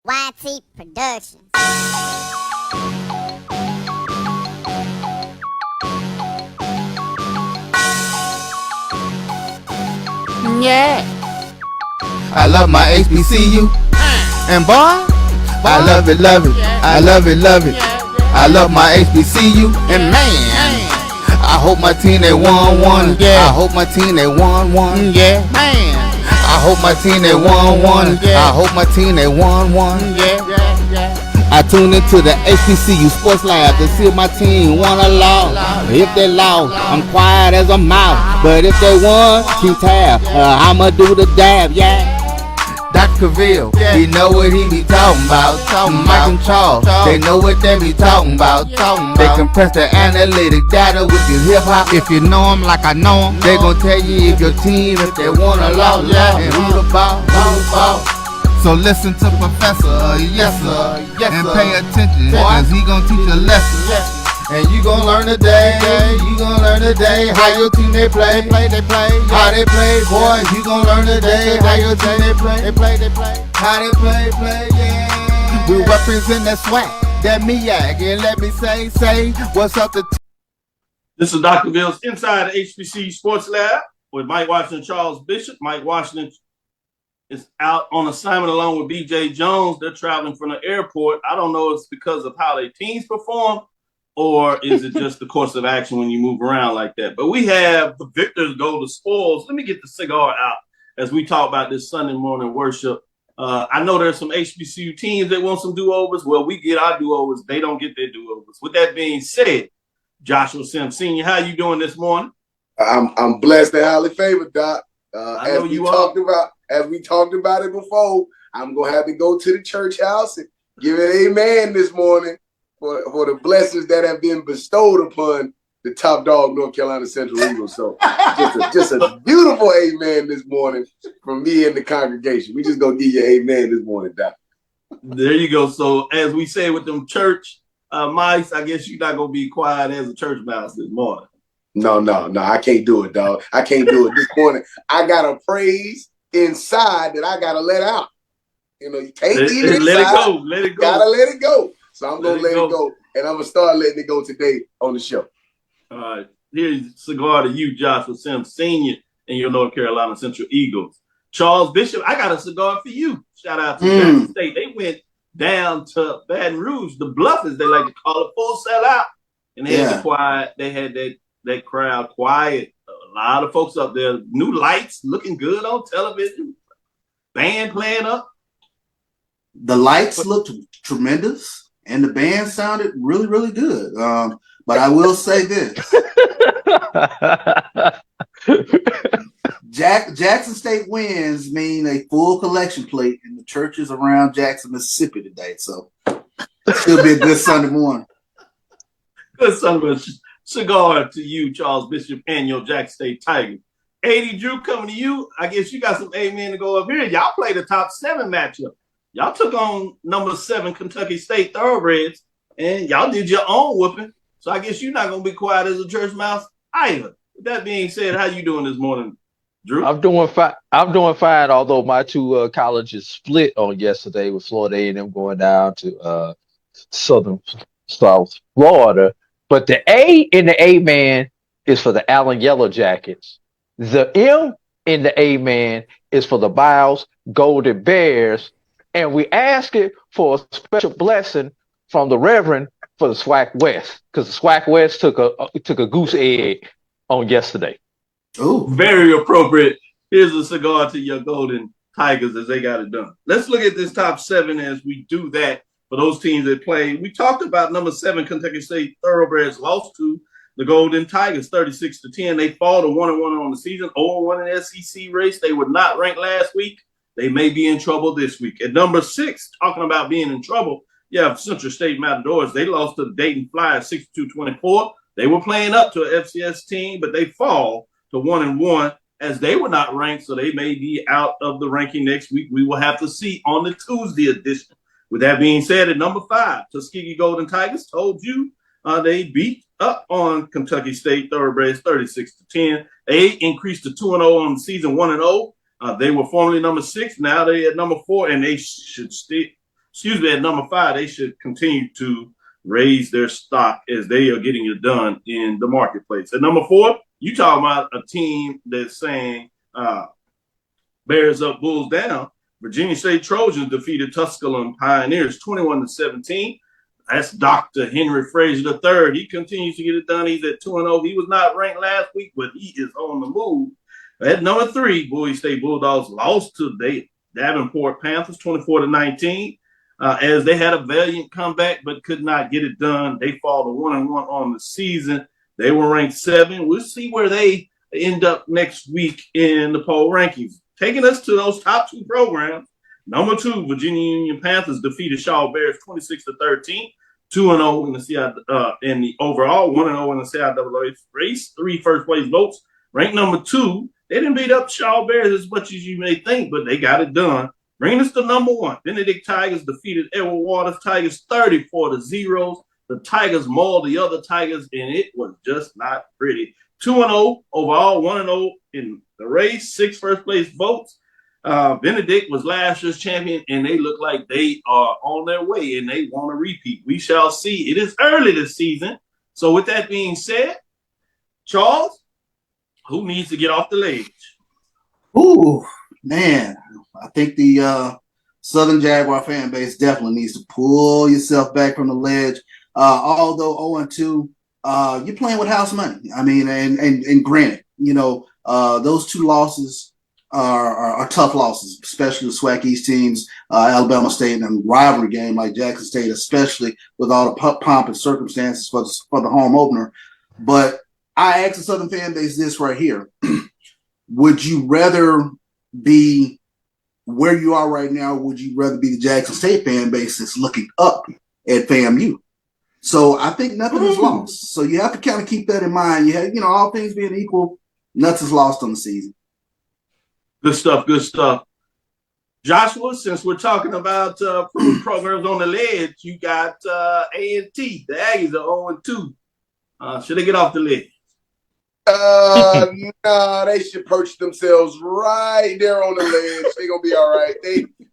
YT Productions. Yeah. I love my HBCU, and boy, I love it, love it. I love it, love it. I love my HBCU, and man, I hope my team they won one. Yeah. I hope my team they won one. Yeah, man. I hope my team they won one. I hope my team they won one. I tuned into the HBCU Sports Lab to see if my team won or lost. If they lost, I'm quiet as a mouse. But if they won, keep tab. I'ma do the dab, yeah. Dr. Cavil, he know what he be talking about. Mike and Charles, they know what they be talking about. They compress the analytic data with your hip hop. If you know them like I know them, they gon' tell you if your team, if they won or lost, and who the ball, So listen to Professor, yes sir, and pay attention, cause he gon' teach a lesson. And you gon' learn today, you gon' learn today how your team they play, how they play, boys. You gon' learn today how your team they play, how they play, yeah. We represent that swag, that MEAC, and let me say, what's up to This is Dr. Bill's Inside the HBCU Sports Lab with Mike Washington and Charles Bishop. Mike Washington is out on assignment along with BJ Jones. They're traveling from the airport. I don't know if it's because of how their teams perform, or is it just the course of action when you move around like that? But we have the victors go to spoils. Let me get the cigar out as we talk about this Sunday morning worship. I know there's some HBCU teams that want some do-overs. Well, we get our do-overs. They don't get their do-overs. With that being said, Joshua Sims Sr., how you doing this morning? I'm blessed and highly favored, Doc. I know you are. As we talked about it before, I'm going to have to go to the church house and give it amen this morning for the blessings that have been bestowed upon the top dog North Carolina Central Eagles. So just a beautiful amen this morning from me and the congregation. We just going to give you amen this morning, Doc. There you go. So as we say with them church mice, I guess you're not going to be quiet as a church mouse this morning. No, I can't do it, dog. I can't do it this morning. I got a praise inside that I got to let out. You know, you can't leave it inside. Let it go. Gotta let it go. So I'm going to let it go. And I'm going to start letting it go today on the show. All right. Here's a cigar to you, Joshua Sims Sr. and your North Carolina Central Eagles. Charles Bishop, I got a cigar for you. Shout out to Jackson State. They went down to Baton Rouge, the Bluff, as they like to call it, full sellout. And they had the quiet. They had that crowd quiet. A lot of folks up there. New lights, looking good on television. Band playing up. The lights looked tremendous, and the band sounded really, really good. But I will say this. Jackson State wins mean a full collection plate in the churches around Jackson, Mississippi today. So it'll be a good Sunday morning. Good Sunday cigar to you, Charles Bishop, and your Jackson State Tigers. 80 Drew coming to you. I guess you got some amen to go up here. Y'all played a top 7 matchup. Y'all took on number 7 Kentucky State Thoroughbreds, and y'all did your own whooping. So I guess you're not going to be quiet as a church mouse either. With that being said, how you doing this morning, Drew? I'm doing fine, although my two colleges split on yesterday with Florida A&M going down to South Florida. But the A in the A-man is for the Allen Yellow Jackets. The M in the A-man is for the Biles Golden Bears. And we ask it for a special blessing from the Reverend for the SWAC West, because the SWAC West took a goose egg on yesterday. Oh, very appropriate. Here's a cigar to your Golden Tigers as they got it done. Let's look at this top 7 as we do that for those teams that play. We talked about number 7 Kentucky State Thoroughbreds lost to the Golden Tigers 36-10. They fall to 1-1 on the season, 0-1 in the SEC race. They were not ranked last week. They may be in trouble this week. At number 6, talking about being in trouble, you have Central State Matadors. They lost to the Dayton Flyers 62-24. They were playing up to an FCS team, but they fall to 1-1 as they were not ranked, so they may be out of the ranking next week. We will have to see on the Tuesday edition. With that being said, at number 5, Tuskegee Golden Tigers told you they beat up on Kentucky State Thoroughbreds 36-10. They increased to 2-0 on the season, 1-0. They were formerly number 6. Now they're at number 4, and they should at number 5, they should continue to raise their stock as they are getting it done in the marketplace. At number 4, you talking about a team that's saying Bears up, Bulls down. Virginia State Trojans defeated Tusculum Pioneers 21-17. That's Dr. Henry Frazier III. He continues to get it done. He's at 2-0. He was not ranked last week, but he is on the move. At number 3, Bowie State Bulldogs lost to Davenport Panthers 24-19. As they had a valiant comeback but could not get it done. They fall to 1-1 on the season. They were ranked 7. We'll see where they end up next week in the poll rankings. Taking us to those top 2 programs, number 2, Virginia Union Panthers defeated Shaw Bears 26-13, 2-0 in the overall, 1-0 in the CIAA race, 3 first-place votes. Ranked number 2, they didn't beat up Shaw Bears as much as you may think, but they got it done. Bringing us to number 1, Benedict Tigers defeated Edward Waters Tigers 34-0. The Tigers mauled the other Tigers, and it was just not pretty. 2-0 overall, 1-0 in the race, 6 first-place votes. Benedict was last year's champion, and they look like they are on their way, and they want to repeat. We shall see. It is early this season. So with that being said, Charles, who needs to get off the ledge? Ooh, man. I think the Southern Jaguar fan base definitely needs to pull yourself back from the ledge. Although 0-2, you're playing with house money. I mean, and granted, those 2 losses are tough losses, especially the SWAC East teams, Alabama State, and a rivalry game like Jackson State, especially with all the pomp and circumstances for the home opener. But I ask the Southern fan base this right here. Would you rather be where you are right now? Would you rather be the Jackson State fan base that's looking up at FAMU? So I think nothing is lost. So you have to kind of keep that in mind. You have, all things being equal, nothing's lost on the season. Good stuff, good stuff. Joshua, since we're talking about programs on the ledge, you got A&T. The Aggies are 0-2. Should they get off the ledge? Nah, they should perch themselves right there on the ledge. They're going to be all right.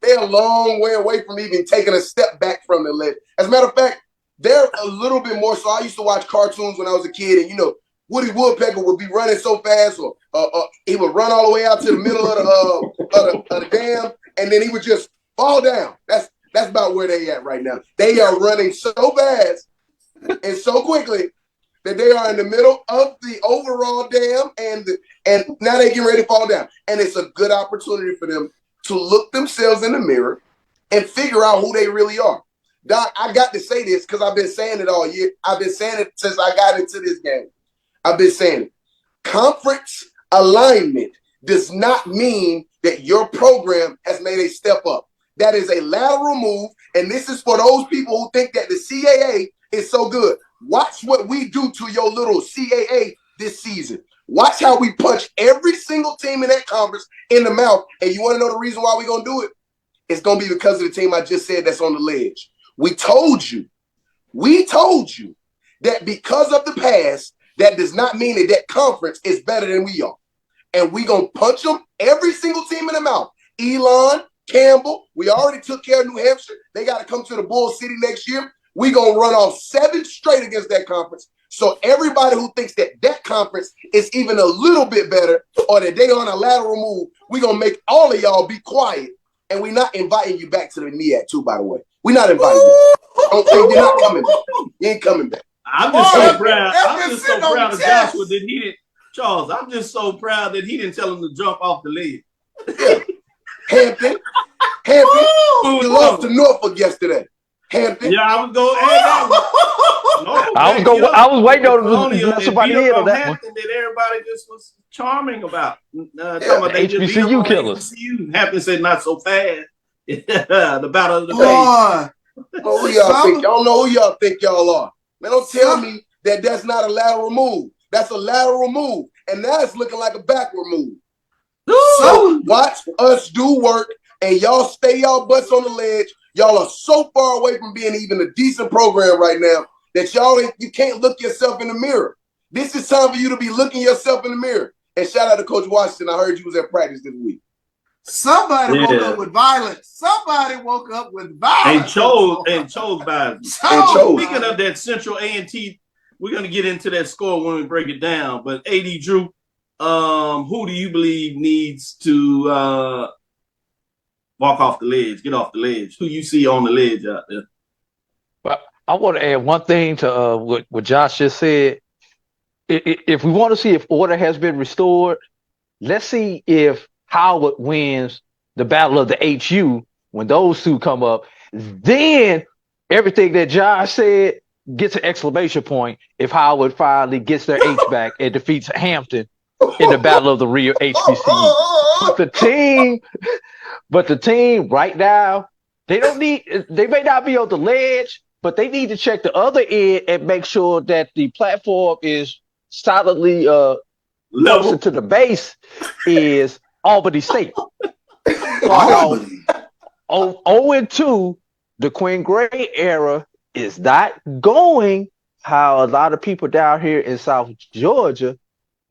They're a long way away from even taking a step back from the ledge. As a matter of fact, they're a little bit more. So I used to watch cartoons when I was a kid, and, Woody Woodpecker would be running so fast, or he would run all the way out to the middle of the dam, and then he would just fall down. That's about where they at right now. They are running so fast and so quickly that they are in the middle of the overall dam, and now they're getting ready to fall down. And it's a good opportunity for them to look themselves in the mirror and figure out who they really are. Doc, I got to say this because I've been saying it all year. I've been saying it since I got into this game. I've been saying it. Conference alignment does not mean that your program has made a step up. That is a lateral move, and this is for those people who think that the CAA is so good. Watch what we do to your little CAA this season. Watch how we punch every single team in that conference in the mouth. And you want to know the reason why we're going to do it? It's going to be because of the team I just said that's on the ledge. We told you that because of the past, that does not mean that that conference is better than we are. And we're going to punch them, every single team in the mouth. Elon, Campbell, we already took care of New Hampshire. They got to come to the Bull City next year. We're going to run off 7 straight against that conference. So everybody who thinks that that conference is even a little bit better or that they on a lateral move, we're going to make all of y'all be quiet. And we're not inviting you back to the NEAC too, by the way. We're not inviting you. Don't think you're not coming back. You ain't coming back. I'm just so proud. I'm just so proud of Joshua that he didn't. Charles, I'm just so proud that he didn't tell him to jump off the ledge. Yeah. Hampton, we lost to Norfolk yesterday. Hampton. Yeah, I was going to add that one. I was waiting on somebody to hit on that one. That everybody just was charming about. HBCU killers. Hampton said not so fast. The battle of the base. Who y'all think? Y'all know who y'all think y'all are. Man, don't tell me that that's not a lateral move. That's a lateral move. And now it's looking like a backward move. So watch us do work, and y'all stay y'all butts on the ledge. Y'all are so far away from being even a decent program right now that you can't look yourself in the mirror. This is time for you to be looking yourself in the mirror. And shout out to Coach Washington. I heard you was at practice this week. Somebody woke up with violence. Somebody woke up with violence. And chose violence. Speaking of that Central A&T, we're gonna get into that score when we break it down. But AD Drew, who do you believe needs to walk off the ledge, get off the ledge? Who you see on the ledge out there? Well, I want to add one thing to what Josh just said. If we want to see if order has been restored, let's see if Howard wins the battle of the HU when those two come up. Then everything that Josh said gets an exclamation point if Howard finally gets their H back and defeats Hampton in the battle of the real HBCU. But the team right now, they may not be on the ledge, but they need to check the other end and make sure that the platform is solidly closer to the base is Albany State. 0-2, the Quinn Gray era is not going how a lot of people down here in South Georgia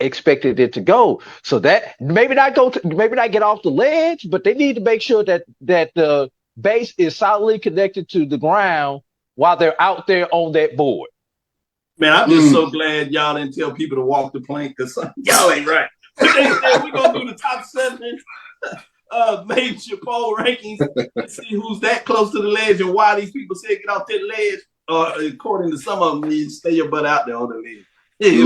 expected it to go. So that maybe not get off the ledge, but they need to make sure that the base is solidly connected to the ground while they're out there on that board. Man, I'm just so glad y'all didn't tell people to walk the plank because y'all ain't right. They said we're gonna do the top 7 major poll rankings and see who's that close to the ledge and why these people said get off that ledge. According to some of them, you stay your butt out there on the ledge.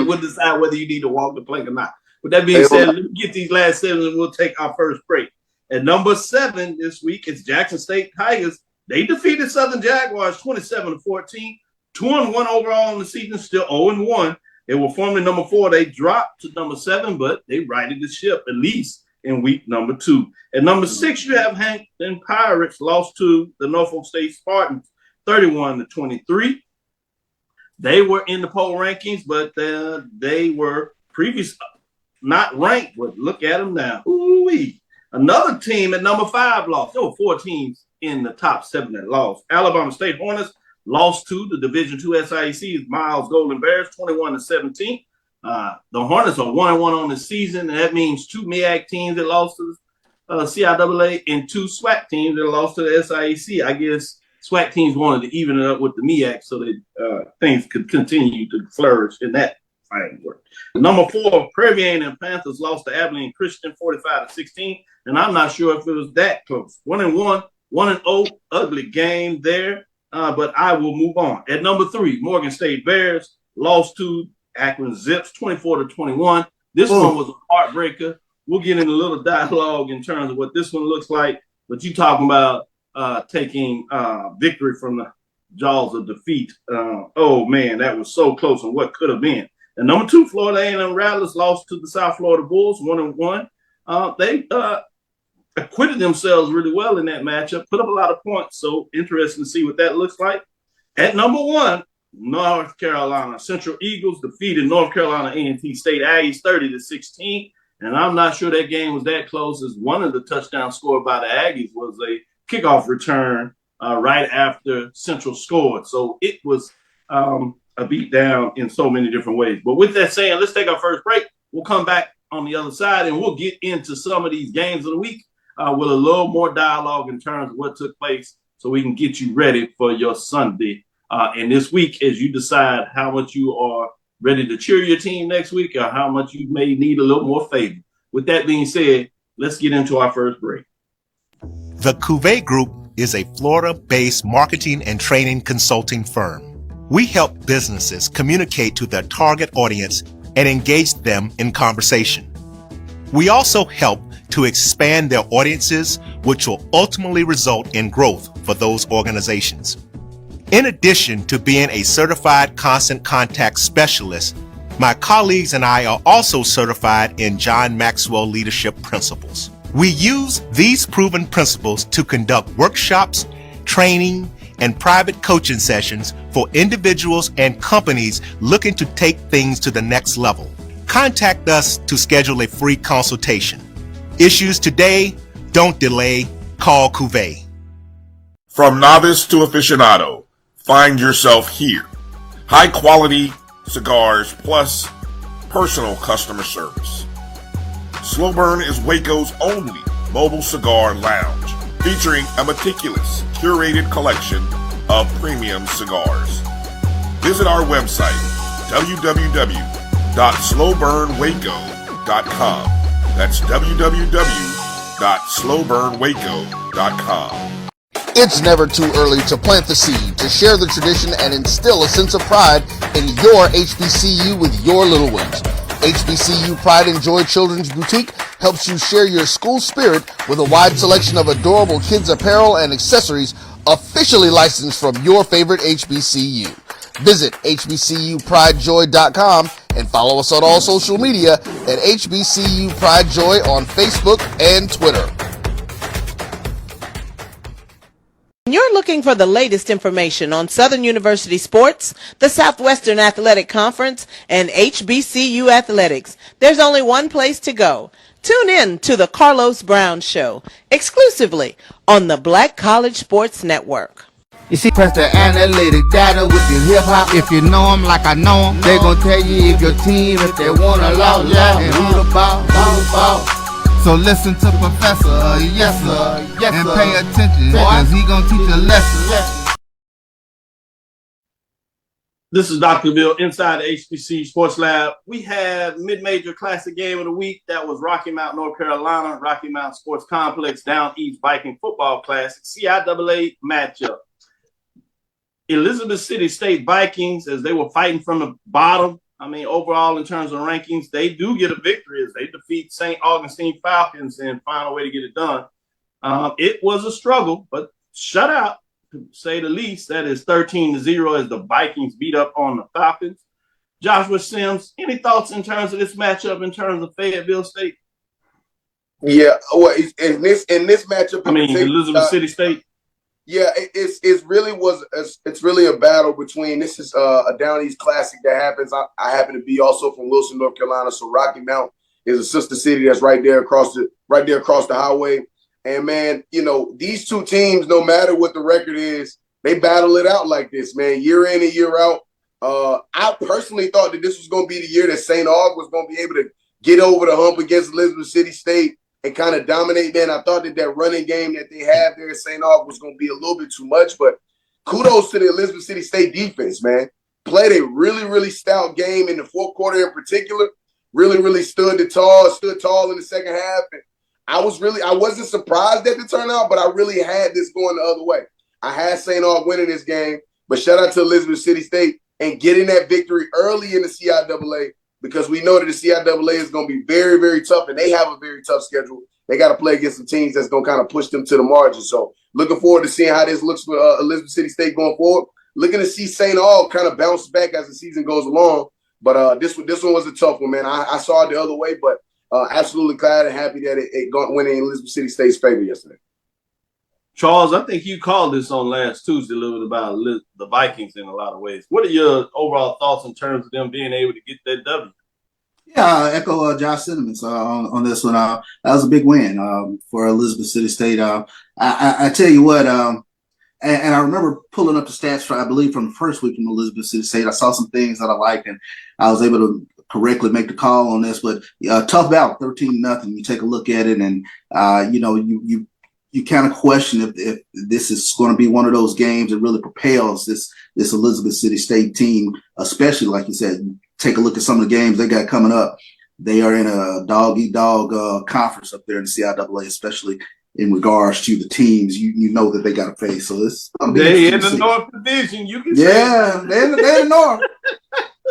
We'll decide whether you need to walk the plank or not. With that being said, let me get these last 7 and we'll take our first break. At number 7 this week, it's Jackson State Tigers. They defeated Southern Jaguars 27-14. 2-1 overall in the season, still 0-1. They were formerly number 4. They dropped to number 7, but they righted the ship at least in week number 2. At number 6, you have Hampton Pirates lost to the Norfolk State Spartans 31-23. They were in the poll rankings, but they were previously not ranked. But look at them now. Ooh-wee. Another team at number 5 lost. There were 4 teams in the top 7 that lost. Alabama State Hornets lost to the Division II SIAC's Miles Golden Bears 21-17. The Hornets are 1-1 on the season, and that means 2 MEAC teams that lost to the CIAA and 2 SWAC teams that lost to the SIAC. I guess SWAC teams wanted to even it up with the MEAC so that things could continue to flourish in that fighting work. Number 4, Prairie A&M Panthers lost to Abilene Christian 45-16, and I'm not sure if it was that close. 1-1, 1-0, ugly game there, but I will move on. At number 3, Morgan State Bears lost to Akron Zips 24-21. This one was a heartbreaker. We'll get in a little dialogue in terms of what this one looks like, but you talking about taking victory from the jaws of defeat. Oh man, that was so close on what could have been. And number 2, Florida A&M Rattlers lost to the South Florida Bulls 1-1. They acquitted themselves really well in that matchup, put up a lot of points. So interesting to see what that looks like. At number 1, North Carolina Central Eagles defeated North Carolina A&T State Aggies 30-16. And I'm not sure that game was that close, as one of the touchdowns scored by the Aggies was a kickoff return right after Central scored. So it was a beat down in so many different ways. But with that saying, let's take our first break. We'll come back on the other side and we'll get into some of these games of the week with a little more dialogue in terms of what took place so we can get you ready for your Sunday. And this week, as you decide how much you are ready to cheer your team next week or how much you may need a little more favor. With that being said, let's get into our first break. The Cuvée Group is a Florida-based marketing and training consulting firm. We help businesses communicate to their target audience and engage them in conversation. We also help to expand their audiences, which will ultimately result in growth for those organizations. In addition to being a certified constant contact specialist, my colleagues and I are also certified in John Maxwell Leadership Principles. We use these proven principles to conduct workshops, training, and private coaching sessions for individuals and companies looking to take things to the next level. Contact us to schedule a free consultation. Issues today, don't delay, call Cuvée. From novice to aficionado, find yourself here. High quality cigars plus personal customer service. Slow Burn is Waco's only Mobile Cigar Lounge, featuring a meticulous, curated collection of premium cigars. Visit our website, www.slowburnwaco.com. That's www.slowburnwaco.com. It's never too early to plant the seed, to share the tradition, and instill a sense of pride in your HBCU with your little ones. HBCU Pride and Joy Children's Boutique helps you share your school spirit with a wide selection of adorable kids' apparel and accessories officially licensed from your favorite HBCU. Visit hbcupridejoy.com and follow us on all social media at HBCU Pride Joy on Facebook and Twitter. You're looking for the latest information on Southern University sports, the Southwestern Athletic Conference, and HBCU athletics. There's only one place to go. Tune in to the Carlos Brown Show, exclusively on the Black College Sports Network. You see, press the analytic data with your hip-hop. If you know them like I know them, they gon' tell you if your team, if they want to loud, and who the ball. So listen to Professor, yes sir, and pay attention, cause he gonna teach a lesson. This is Dr. Bill inside the HBCU Sports Lab. We have mid-major classic game of the week. That was Rocky Mount, North Carolina, Rocky Mount Sports Complex, Down East Viking Football Classic, CIAA matchup. Elizabeth City State Vikings, as they were fighting from the bottom. I mean, overall, in terms of rankings, they do get a victory as they defeat St. Augustine Falcons and find a way to get it done. It was a struggle, but shutout, to say the least. That is 13-0 as the Vikings beat up on the Falcons. Joshua Sims, any thoughts in terms of this matchup in terms of Fayetteville State? Yeah, well, in this matchup, Elizabeth City State. Yeah, it's really a battle between. This is a Down East Classic that happens. I happen to be also from Wilson, North Carolina, so Rocky Mount is a sister city that's right there across the highway. And man, you know, these two teams, no matter what the record is, they battle it out like this, man, year in and year out. I personally thought that this was going to be the year that St. Aug was going to be able to get over the hump against Elizabeth City State and kind of dominate. Man, I thought that running game that they have there at St. Aug was going to be a little bit too much, but kudos to the Elizabeth City State defense, man. Played a really, really stout game in the fourth quarter in particular. Really, really stood tall in the second half. And I wasn't surprised at the turnout, but I really had this going the other way. I had St. Aug winning this game, but shout out to Elizabeth City State and getting that victory early in the CIAA, because we know that the CIAA is going to be very, very tough, and they have a very tough schedule. They got to play against some teams that's going to kind of push them to the margin. So looking forward to seeing how this looks for Elizabeth City State going forward. Looking to see St. Aug kind of bounce back as the season goes along. But this one was a tough one, man. I saw it the other way, but absolutely glad and happy that it went in Elizabeth City State's favor yesterday. Charles, I think you called this on last Tuesday a little bit about the Vikings in a lot of ways. What are your overall thoughts in terms of them being able to get that W? Yeah, I echo Josh's sentiments on this one. That was a big win for Elizabeth City State. I tell you what, and I remember pulling up the stats I believe from the first week from Elizabeth City State. I saw some things that I liked, and I was able to correctly make the call on this. But tough bout, 13-0. You take a look at it, and you kind of question if this is going to be one of those games that really propels this Elizabeth City State team, especially like you said. Take a look at some of the games they got coming up. They are in a dog-eat-dog conference up there in the CIAA, especially in regards to the teams you know that they got to face. So it's they in the North Division. You can they're in the North.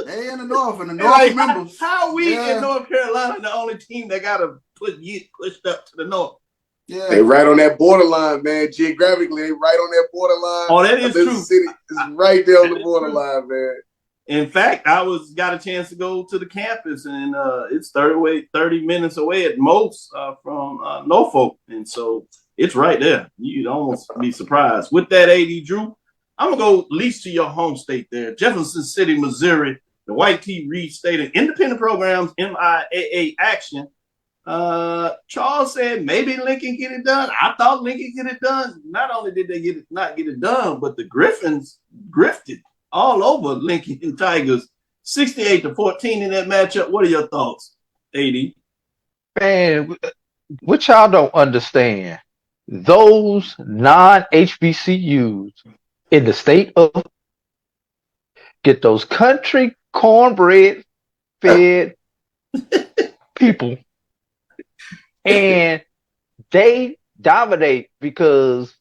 They in the North, and the North like, members. How we in North Carolina the only team that got to get pushed up to the North? Yeah, they right on that borderline, man. Geographically, they right on that borderline. Oh, that is true. City is right there on the borderline, man. In fact, I got a chance to go to the campus, and it's 30 minutes away at most from Norfolk, and so it's right there. You'd almost be surprised. With that, AD Drew, I'm gonna go least to your home state there, Jefferson City, Missouri. The White T. Reed State and Independent Programs MIAA action. Charles said maybe Lincoln get it done. I thought Lincoln get it done. Not only did they not get it done, but the Griffins grifted all over Lincoln and Tigers, 68-14 in that matchup. What are your thoughts, AD? Man, what y'all don't understand, those non-HBCUs in the state of get those country cornbread fed people, and they dominate because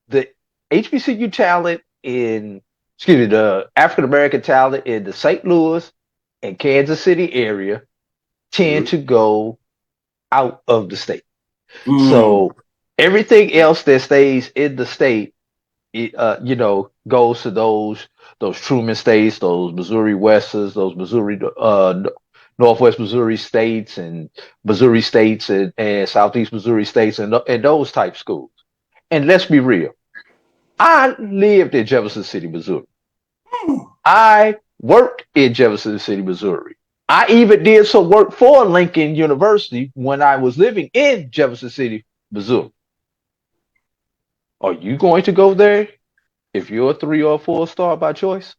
the HBCU talent the African American talent in the St. Louis and Kansas City area tend to go out of the state. So everything else that stays in the state, goes to those Truman states, those Missouri Wests, those Missouri Northwest Missouri states, and Missouri states, and Southeast Missouri states, and those type schools. And let's be real, I lived in Jefferson City, Missouri. I worked in Jefferson City, Missouri. I even did some work for Lincoln University when I was living in Jefferson City, Missouri. Are you going to go there if you're a 3 or 4 star by choice?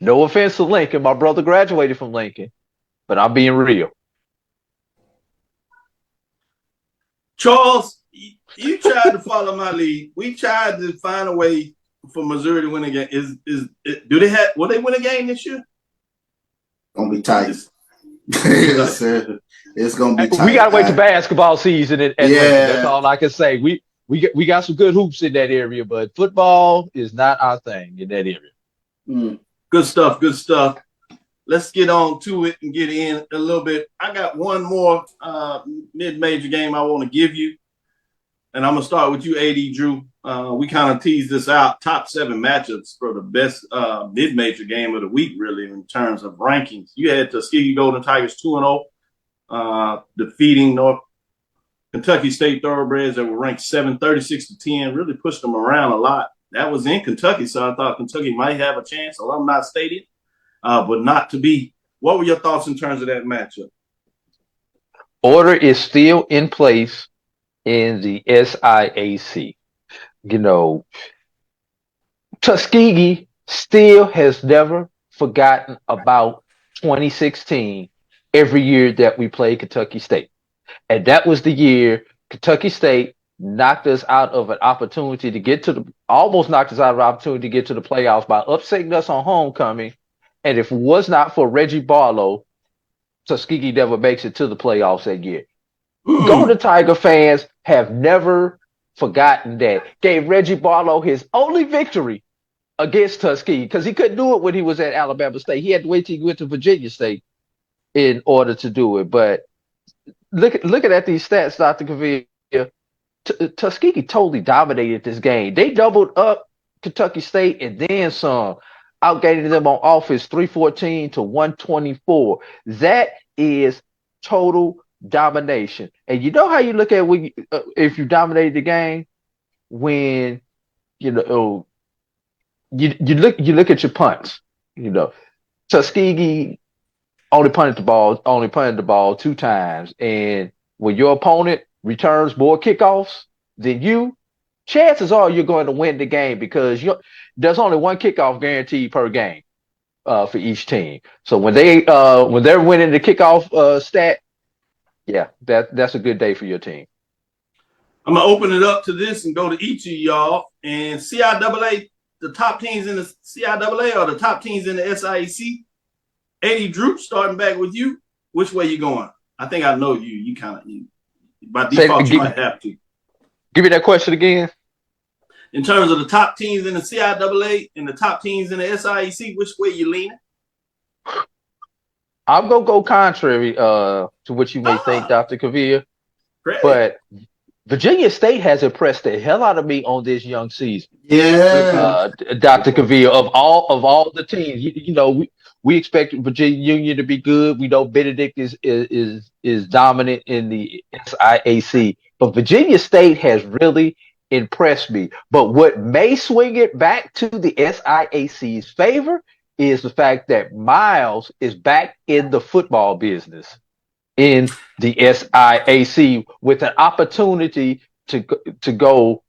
No offense to Lincoln. My brother graduated from Lincoln, but I'm being real. Charles, you tried to follow my lead. We tried to find a way for Missouri to win a game. Will they win a game this year? Gonna be tight. It's gonna be tight. We gotta wait to basketball season, and that's all I can say. We got some good hoops in that area, but football is not our thing in that area. Good stuff. Good stuff. Let's get on to it and get in a little bit. I got one more mid-major game I want to give you, and I'm gonna start with you, AD Drew. We kind of teased this out. Top 7 matchups for the best mid-major game of the week, really, in terms of rankings. You had Tuskegee Golden Tigers 2-0, defeating North Kentucky State Thoroughbreds that were ranked 7, 36-10. Really pushed them around a lot. That was in Kentucky, so I thought Kentucky might have a chance. Alumni Stadium, but not to be. What were your thoughts in terms of that matchup? Order is still in place in the SIAC. Tuskegee still has never forgotten about 2016 every year that we played Kentucky State. And that was the year Kentucky State knocked us out of an opportunity to get to almost knocked us out of an opportunity to get to the playoffs by upsetting us on homecoming. And if it was not for Reggie Barlow, Tuskegee never makes it to the playoffs that year. Golden Tiger fans have never forgotten that. Gave Reggie Barlow his only victory against Tuskegee because he couldn't do it when he was at Alabama State. He had to wait till he went to Virginia State in order to do it. But looking at these stats, Dr. Cavil, Tuskegee totally dominated this game. They doubled up Kentucky State and then some, outgaining them on offense 314 to 124. That is total domination. And you know how you look at if you dominated the game when you look at your punts. Tuskegee only punted the ball 2 times, and when your opponent returns more kickoffs than you, chances are you're going to win the game because there's only 1 kickoff guaranteed per game for each team. So when they're winning the kickoff stat, yeah, that's a good day for your team. I'm gonna open it up to this and go to each of y'all. And CIAA, the top teams in the CIAA or the top teams in the SIAC. AD Drew, starting back with you. Which way you going? I think I know you. You kind of by default you might have to. Give me that question again. In terms of the top teams in the CIAA and the top teams in the SIAC, which way you leaning? I'm gonna go contrary to what you may think, Dr. Cavil. But Virginia State has impressed the hell out of me on this young season. Yeah, Dr. Cavil, of all the teams, we expect Virginia Union to be good. We know Benedict is dominant in the SIAC, but Virginia State has really impressed me. But what may swing it back to the SIAC's favor is the fact that Miles is back in the football business in the SIAC with an opportunity to go.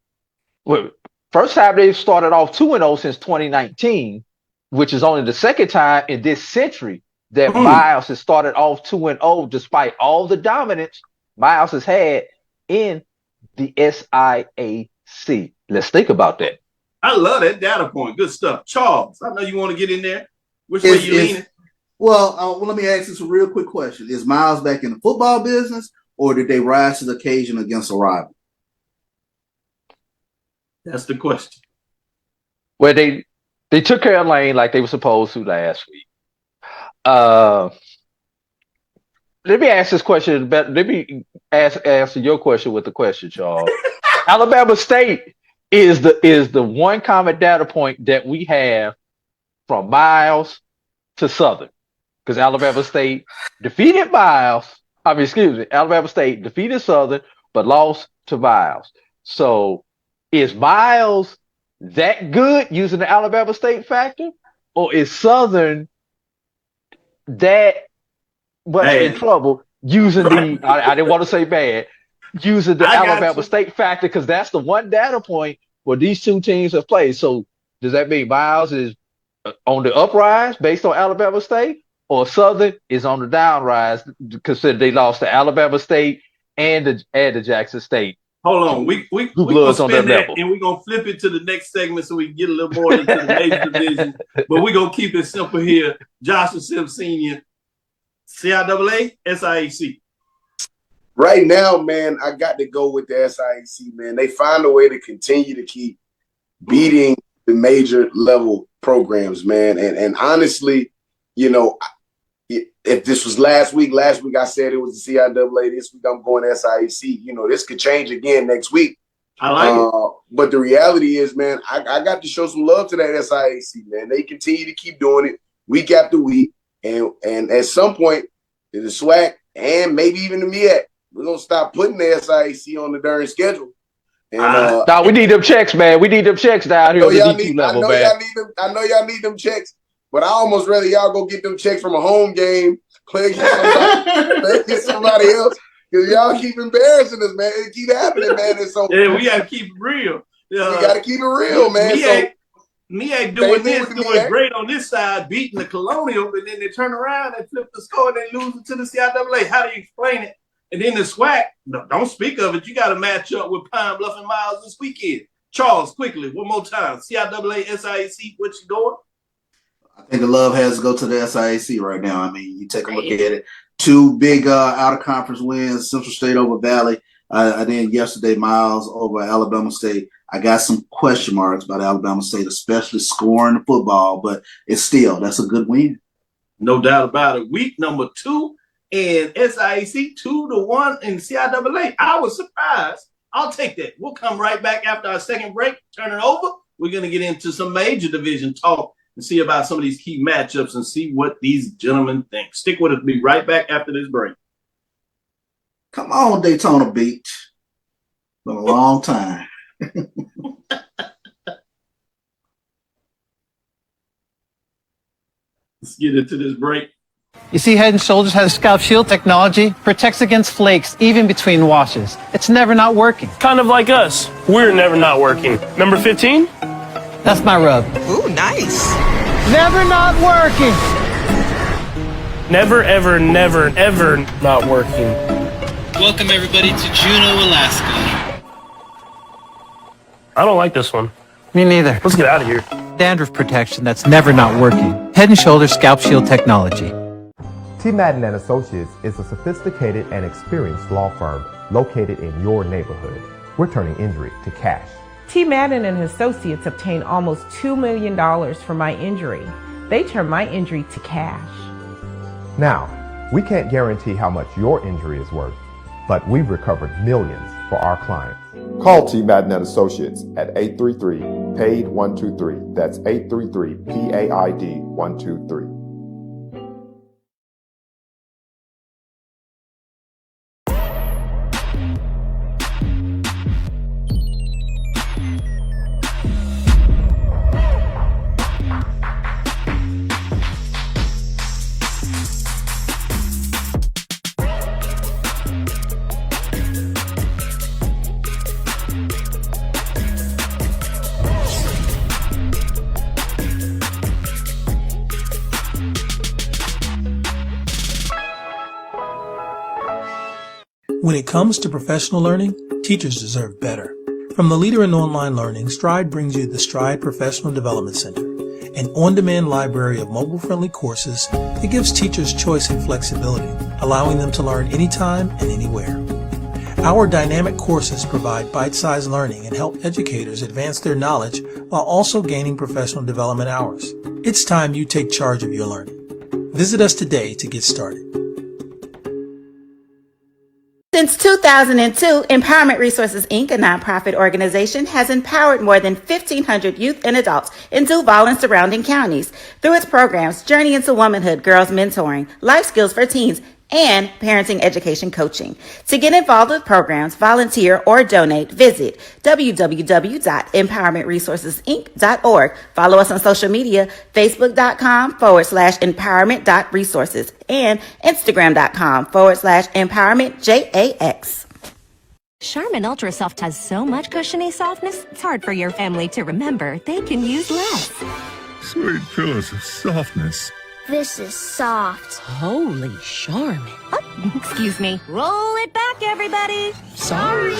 Well, first time they've started off 2-0 since 2019, which is only the second time in this century that Miles has started off 2-0 despite all the dominance Miles has had in the SIAC. Let's think about that. I love that data point. Good stuff. Charles, I know you want to get in there. Which way you leaning? Well, let me ask this a real quick question. Is Miles back in the football business, or did they rise to the occasion against a rival? That's the question. Well, they took care of Lane like they were supposed to last week. Let me ask this question. Let me answer your question with the question, Charles. Alabama State is the one common data point that we have from Miles to Southern, because Alabama State defeated Alabama State defeated Southern, but lost to Miles. So is Miles that good using the Alabama State factor, or is Southern that in trouble using I didn't want to say bad, using the Alabama State factor, because that's the one data point where these two teams have played. So does that mean Miles is on the uprise based on Alabama State, or Southern is on the downrise considering they lost to Alabama State and the Jackson State? Hold on, we gonna spin that and we're gonna flip it to the next segment so we can get a little more into the major division. But we're gonna keep it simple here. Joshua Sims Sr., CIAA, SIAC. Right now, man, I got to go with the SIAC, man. They find a way to continue to keep beating the major level programs, man. And honestly, you know, if this was last week I said it was the CIAA. This week I'm going to SIAC. You know, this could change again next week. I like it. But the reality is, man, I got to show some love to that SIAC, man. They continue to keep doing it week after week. And at some point, the SWAC and maybe even the MEAC, we're going to stop putting the SIAC on the darn schedule. And, we need them checks, man. We need them checks down here on the D2 level, man. I know y'all need them checks, but I almost rather y'all go get them checks from a home game, play against somebody else, because y'all keep embarrassing us, man. It keep happening, man. And so yeah, we got to keep it real. We got to keep it real, man. MEAC doing great on this side, beating the Colonial, and then they turn around and flip the score and they lose it to the CIAA. How do you explain it? And then the SWAC, don't speak of it. You got to match up with Pine Bluff and Miles this weekend. Charles, quickly, one more time. CIAA, SIAC, what you doing? I think the love has to go to the SIAC right now. I mean, you take a look at it. Two big out-of-conference wins, Central State over Valley. And then yesterday, Miles over Alabama State. I got some question marks about Alabama State, especially scoring the football, but that's a good win. No doubt about it. Week number 2 and SIAC 2-1 in CIAA. I was surprised. I'll take that. We'll come right back after our second break. Turn it over. We're going to get into some major division talk and see about some of these key matchups and see what these gentlemen think. Stick with us. We'll be right back after this break. Come on, Daytona Beach. Been a long time. Let's get into this break. You see, Head & Shoulders has Scalp Shield technology, protects against flakes even between washes. It's never not working. Kind of like us. We're never not working. Number 15? That's my rub. Ooh, nice. Never not working. Never, ever, never, ever not working. Welcome everybody to Juneau, Alaska. I don't like this one. Me neither. Let's get out of here. Dandruff protection that's never not working. Head & Shoulders Scalp Shield technology. T. Madden & Associates is a sophisticated and experienced law firm located in your neighborhood. We're turning injury to cash. T. Madden and his associates obtained almost $2 million for my injury. They turned my injury to cash. Now, we can't guarantee how much your injury is worth, but we've recovered millions for our clients. Call T. Madden & Associates at 833-PAID-123. That's 833-PAID-123. When it comes to professional learning, teachers deserve better. From the leader in online learning, Stride brings you the Stride Professional Development Center, an on-demand library of mobile-friendly courses that gives teachers choice and flexibility, allowing them to learn anytime and anywhere. Our dynamic courses provide bite-sized learning and help educators advance their knowledge while also gaining professional development hours. It's time you take charge of your learning. Visit us today to get started. Since 2002, Empowerment Resources, Inc., a nonprofit organization, has empowered more than 1,500 youth and adults in Duval and surrounding counties through its programs Journey into Womanhood, Girls Mentoring, Life Skills for Teens, and Parenting Education Coaching. To get involved with programs, volunteer, or donate, visit www.empowermentresourcesinc.org. Follow us on social media, facebook.com/empowerment.resources and instagram.com/empowermentjax. Charmin Ultra Soft has so much cushiony softness, it's hard for your family to remember they can use less. Sweet pillows of softness. This is soft. Holy Charmin. Oh, excuse me. Roll it back, everybody. Sorry.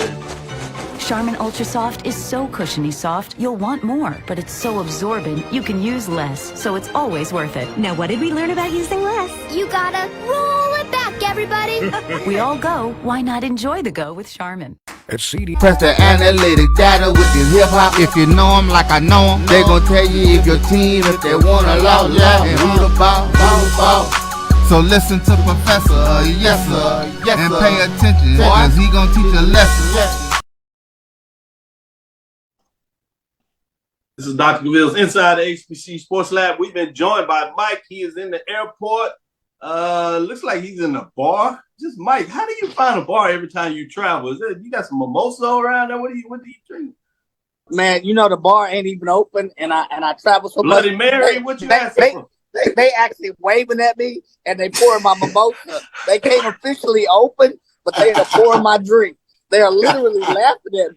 Charmin Ultra Soft is so cushiony soft, you'll want more, but it's so absorbent, you can use less, so it's always worth it. Now, what did we learn about using less? You gotta roll it back, everybody. We all go. Why not enjoy the go with Charmin? At CD. Press the analytic data with your hip hop. If you know them like I know them, they gon' tell you if your team, if they wanna loud, and who the ball. So listen to Professor, yes sir, and pay attention, cause he gon' teach a lesson. This is Dr. Cavil's inside the HBCU Sports Lab. We've been joined by Mike. He is in the airport. Looks like he's in a bar. Just Mike, how do you find a bar every time you travel? Is it you got some mimosa around there? What do you drink? Man, you know the bar ain't even open, and I travel so much. Bloody Mary, what you asking for? They actually waving at me, and they pouring my mimosa. They can't officially open, but they are pouring my drink. They are literally laughing at me.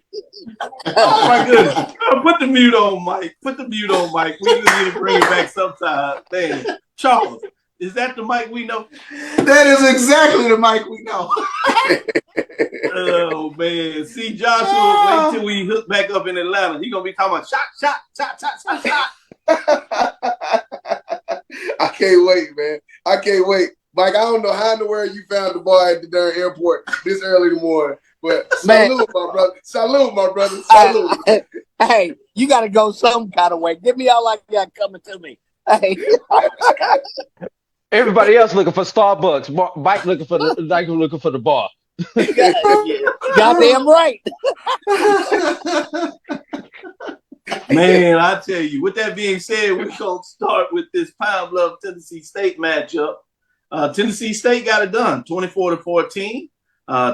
Oh my goodness! Put the mute on, Mike. Put the mute on, Mike. We just need to bring it back sometime. Man, Charles. Is that the Mike we know? That is exactly the Mike we know. Oh, man. See, Joshua, wait till we hook back up in Atlanta. He's going to be talking about shot. I can't wait, man. I can't wait. Mike, I don't know how in the world you found the bar at the darn airport this early in the morning. But salute, my brother. Salute, my brother. Salute. Hey, you got to go some kind of way. Give me all I got coming to me. Hey. Everybody else looking for Starbucks. Mike looking for the bar. Goddamn right. Man, I tell you. With that being said, we're gonna start with this Pine Bluff Tennessee State matchup. Tennessee State got it done, 24-14.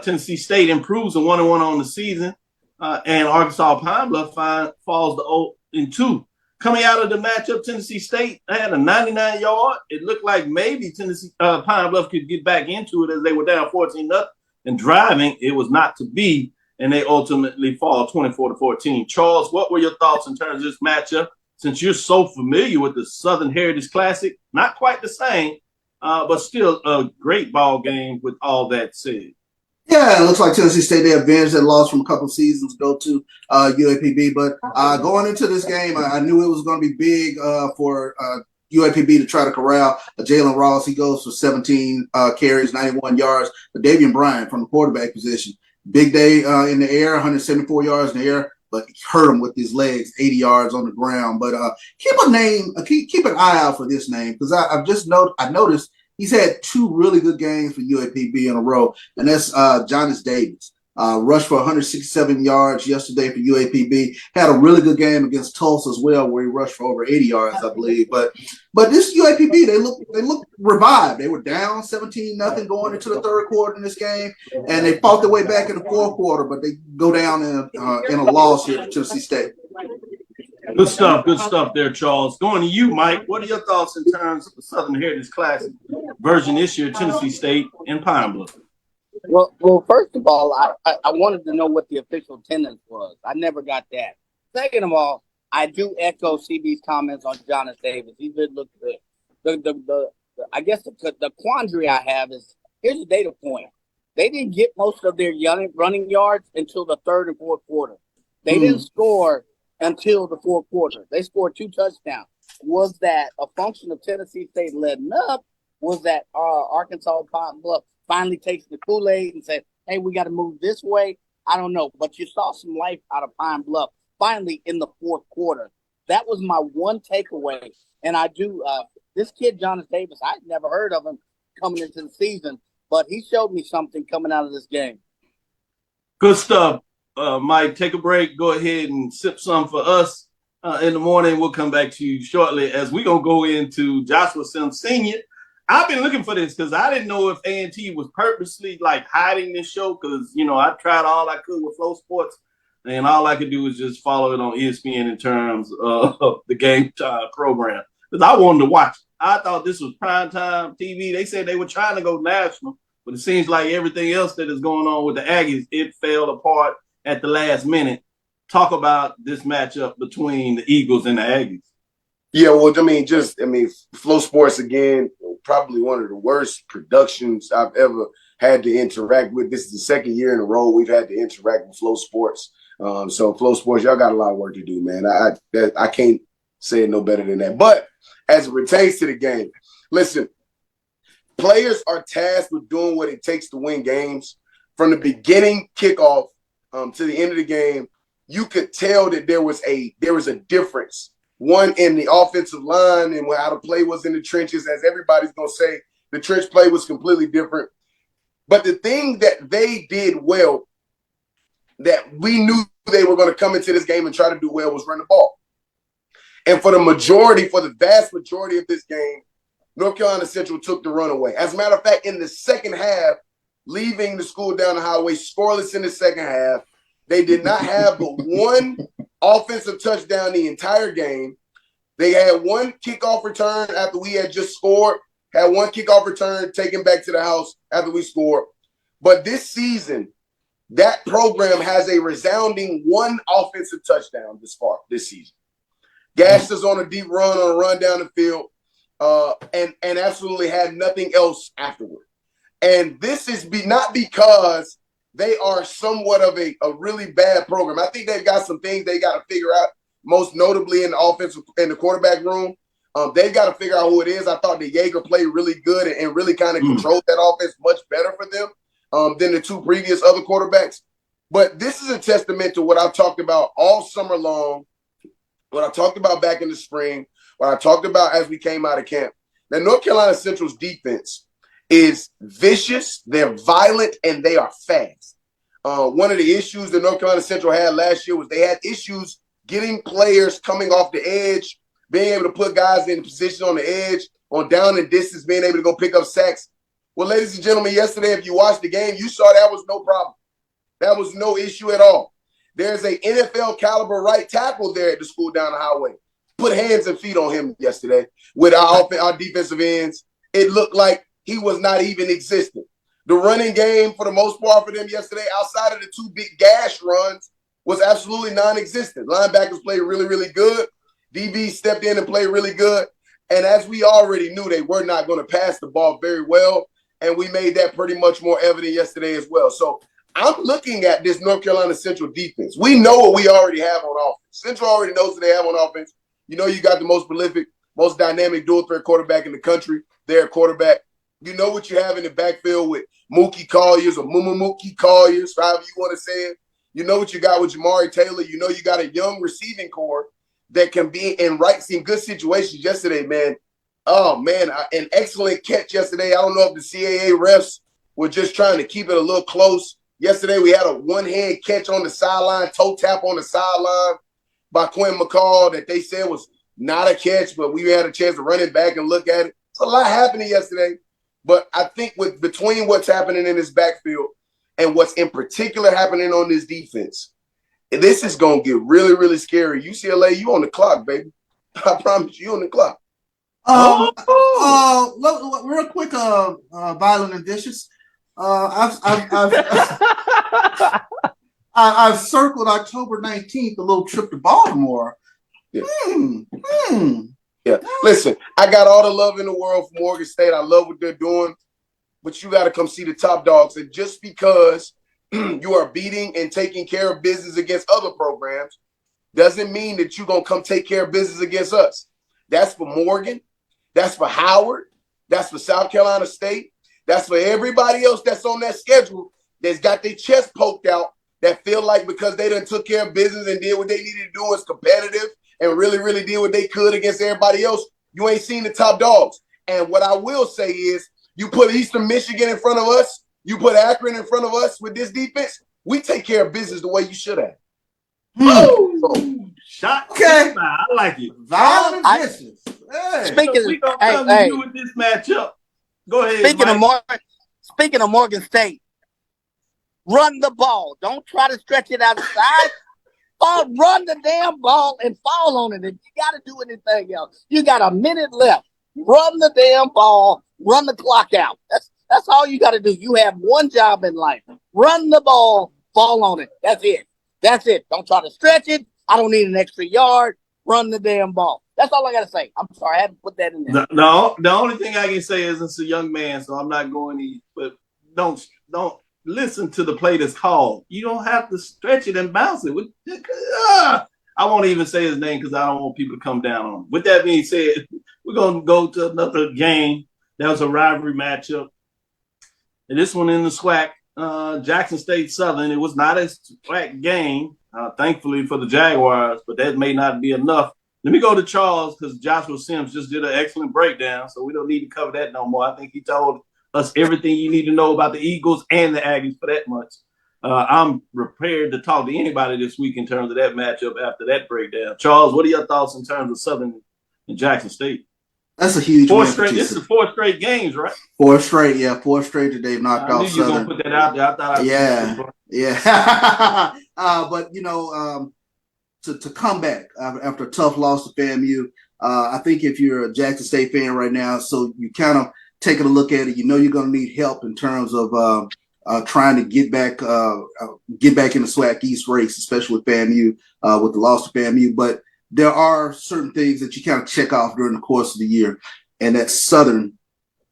Tennessee State improves to 1-1 on the season, and Arkansas Pine Bluff falls to 0-2. Coming out of the matchup, Tennessee State had a 99-yard. It looked like maybe Tennessee Pine Bluff could get back into it as they were down 14-0 and driving. It was not to be, and they ultimately fall 24-14. Charles, what were your thoughts in terms of this matchup? Since you're so familiar with the Southern Heritage Classic, not quite the same, but still a great ball game with all that said. Yeah, it looks like Tennessee State, they avenged that loss from a couple of seasons ago to UAPB. But going into this game, I knew it was going to be big for UAPB to try to corral Jalen Ross. He goes for 17 carries, 91 yards. Davian Bryant from the quarterback position. Big day in the air, 174 yards in the air, but hurt him with his legs, 80 yards on the ground. But keep an eye out for this name, because I noticed he's had two really good games for UAPB in a row, and that's Jonas Davis. Rushed for 167 yards yesterday for UAPB. Had a really good game against Tulsa as well, where he rushed for over 80 yards, I believe. But this UAPB, they look revived. They were down 17-0 going into the third quarter in this game, and they fought their way back in the fourth quarter, but they go down in a loss here to Tennessee State. Good stuff there, Charles. Going to you, Mike. What are your thoughts in terms of the Southern Heritage Classic version this year, Tennessee State and Pine Bluff? Well, first of all, I wanted to know what the official attendance was. I never got that. Second of all, I do echo CB's comments on Jonas Davis. He did look good. I guess the quandary I have is, here's a data point. They didn't get most of their running yards until the third and fourth quarter. They didn't score until the fourth quarter. They scored 2 touchdowns. Was that a function of Tennessee State letting up? Was that Arkansas Pine Bluff finally takes the Kool-Aid and said, hey, we got to move this way? I don't know. But you saw some life out of Pine Bluff finally in the fourth quarter. That was my one takeaway. And I do this kid, Jonas Davis, I'd never heard of him coming into the season, but he showed me something coming out of this game. Good stuff, Mike. Take a break. Go ahead and sip some for us in the morning. We'll come back to you shortly as we're going to go into Joshua Sims Sr. I've been looking for this because I didn't know if A&T was purposely like hiding this show because, you know, I tried all I could with Flow Sports and all I could do was just follow it on ESPN in terms of the game time program because I wanted to watch it. I thought this was primetime TV. They said they were trying to go national, but it seems like everything else that is going on with the Aggies, it fell apart at the last minute. Talk about this matchup between the Eagles and the Aggies. Yeah, well, Flow Sports, again, probably one of the worst productions I've ever had to interact with. This is the second year in a row we've had to interact with Flow Sports. So Flow Sports, y'all got a lot of work to do, man. I can't say it no better than that. But as it pertains to the game, listen, players are tasked with doing what it takes to win games. From the beginning kickoff to the end of the game, you could tell that there was a difference. One in the offensive line and how the play was in the trenches, as everybody's going to say, the trench play was completely different. But the thing that they did well, that we knew they were going to come into this game and try to do well, was run the ball. And for the vast majority of this game, North Carolina Central took the run away. As a matter of fact, in the second half, leaving the school down the highway, scoreless in the second half, they did not have but one offensive touchdown the entire game. They had one kickoff return after we had just scored, had one kickoff return taken back to the house after we scored. But this season, that program has a resounding one offensive touchdown this season. Gashed us on a deep run, on a run down the field, and absolutely had nothing else afterward. And this is not because they are somewhat of a really bad program. I think they've got some things they got to figure out, most notably in the offensive in the quarterback room. They've got to figure out who it is. I thought that Yeager played really good and really kind of controlled that offense much better for them than the two previous other quarterbacks. But this is a testament to what I've talked about all summer long, what I talked about back in the spring, what I talked about as we came out of camp, that North Carolina Central's defense is vicious, they're violent, and they are fast. One of the issues that North Carolina Central had last year was they had issues getting players coming off the edge, being able to put guys in position on the edge, on down and distance, being able to go pick up sacks. Well, ladies and gentlemen, yesterday, if you watched the game, you saw that was no problem. That was no issue at all. There's an NFL caliber right tackle there at the school down the highway. Put hands and feet on him yesterday with our defensive ends. It looked like he was not even existent. The running game, for the most part for them yesterday, outside of the two big gash runs, was absolutely non-existent. Linebackers played really, really good. DB stepped in and played really good. And as we already knew, they were not going to pass the ball very well. And we made that pretty much more evident yesterday as well. So I'm looking at this North Carolina Central defense. We know what we already have on offense. Central already knows what they have on offense. You know you got the most prolific, most dynamic dual-threat quarterback in the country. Their quarterback. You know what you have in the backfield with Mookie Colliers or Mookie Colliers, however you want to say it. You know what you got with Jamari Taylor. You know you got a young receiving core that can be in good situations yesterday, man. Oh, man, an excellent catch yesterday. I don't know if the CAA refs were just trying to keep it a little close. Yesterday we had a one-hand catch on the sideline, toe tap on the sideline by Quinn McCall that they said was not a catch, but we had a chance to run it back and look at it. It's a lot happening yesterday. But I think between what's happening in this backfield and what's in particular happening on this defense, this is going to get really, really scary. UCLA, you on the clock, baby. I promise you on the clock. Real quick, Violent and Vicious. I've circled October 19th, a little trip to Baltimore. Yeah. Yeah. Listen, I got all the love in the world for Morgan State. I love what they're doing. but you got to come see the Top Dogs. And just because you are beating and taking care of business against other programs doesn't mean that you're going to come take care of business against us. That's for Morgan. That's for Howard. That's for South Carolina State. That's for everybody else that's on that schedule that's got their chest poked out, that feel like because they done took care of business and did what they needed to do, was competitive and really, really did what they could against everybody else, you ain't seen the Top Dogs. And what I will say is, you put Eastern Michigan in front of us, you put Akron in front of us with this defense, we take care of business the way you should have. Shot. Okay. I like it. Violent vicious. Hey. Speaking we gonna of, come to you with this matchup. Go ahead. Speaking of Morgan State, run the ball. Don't try to stretch it outside. Run the damn ball and fall on it. If you got to do anything else, you got a minute left. Run the damn ball. Run the clock out. That's all you got to do. You have one job in life. Run the ball. Fall on it. That's it. That's it. Don't try to stretch it. I don't need an extra yard. Run the damn ball. That's all I got to say. I'm sorry. I had to put that in there. No, the only thing I can say is it's a young man, so I'm not going to, but don't listen to the play that's called. You don't have to stretch it and bounce it. I won't even say his name because I don't want people to come down on him. With that being said, we're going to go to another game. That was a rivalry matchup. And this one in the SWAC, Jackson State Southern. It was not a SWAC game, thankfully for the Jaguars, but that may not be enough. Let me go to Charles because Joshua Sims just did an excellent breakdown, so we don't need to cover that no more. I think he told us everything you need to know about the Eagles and the Aggies for that much. I'm prepared to talk to anybody this week in terms of that matchup after that breakdown. Charles, what are your thoughts in terms of Southern and Jackson State? That's a huge win. This is 4 straight games, right? 4 straight, yeah. 4 straight that they've knocked off Southern. You were going to put that out there. I thought yeah. But, to come back after a tough loss to FAMU, I think if you're a Jackson State fan right now, so you kind of taking a look at it, you're going to need help in terms of trying to get back in the SWAC East race, especially with FAMU, with the loss to FAMU. But there are certain things that you kind of check off during the course of the year, and that Southern,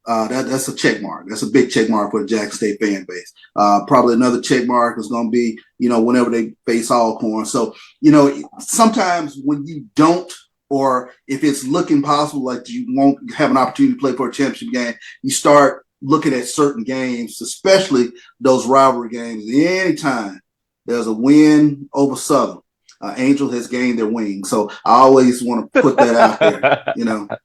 that's a check mark. That's a big check mark for the Jackson State fan base. Probably another check mark is going to be, whenever they face Alcorn. So, sometimes when you don't, or if it's looking possible, like you won't have an opportunity to play for a championship game, you start looking at certain games, especially those rivalry games. Anytime there's a win over Southern, Angel has gained their wings. So I always want to put that out there,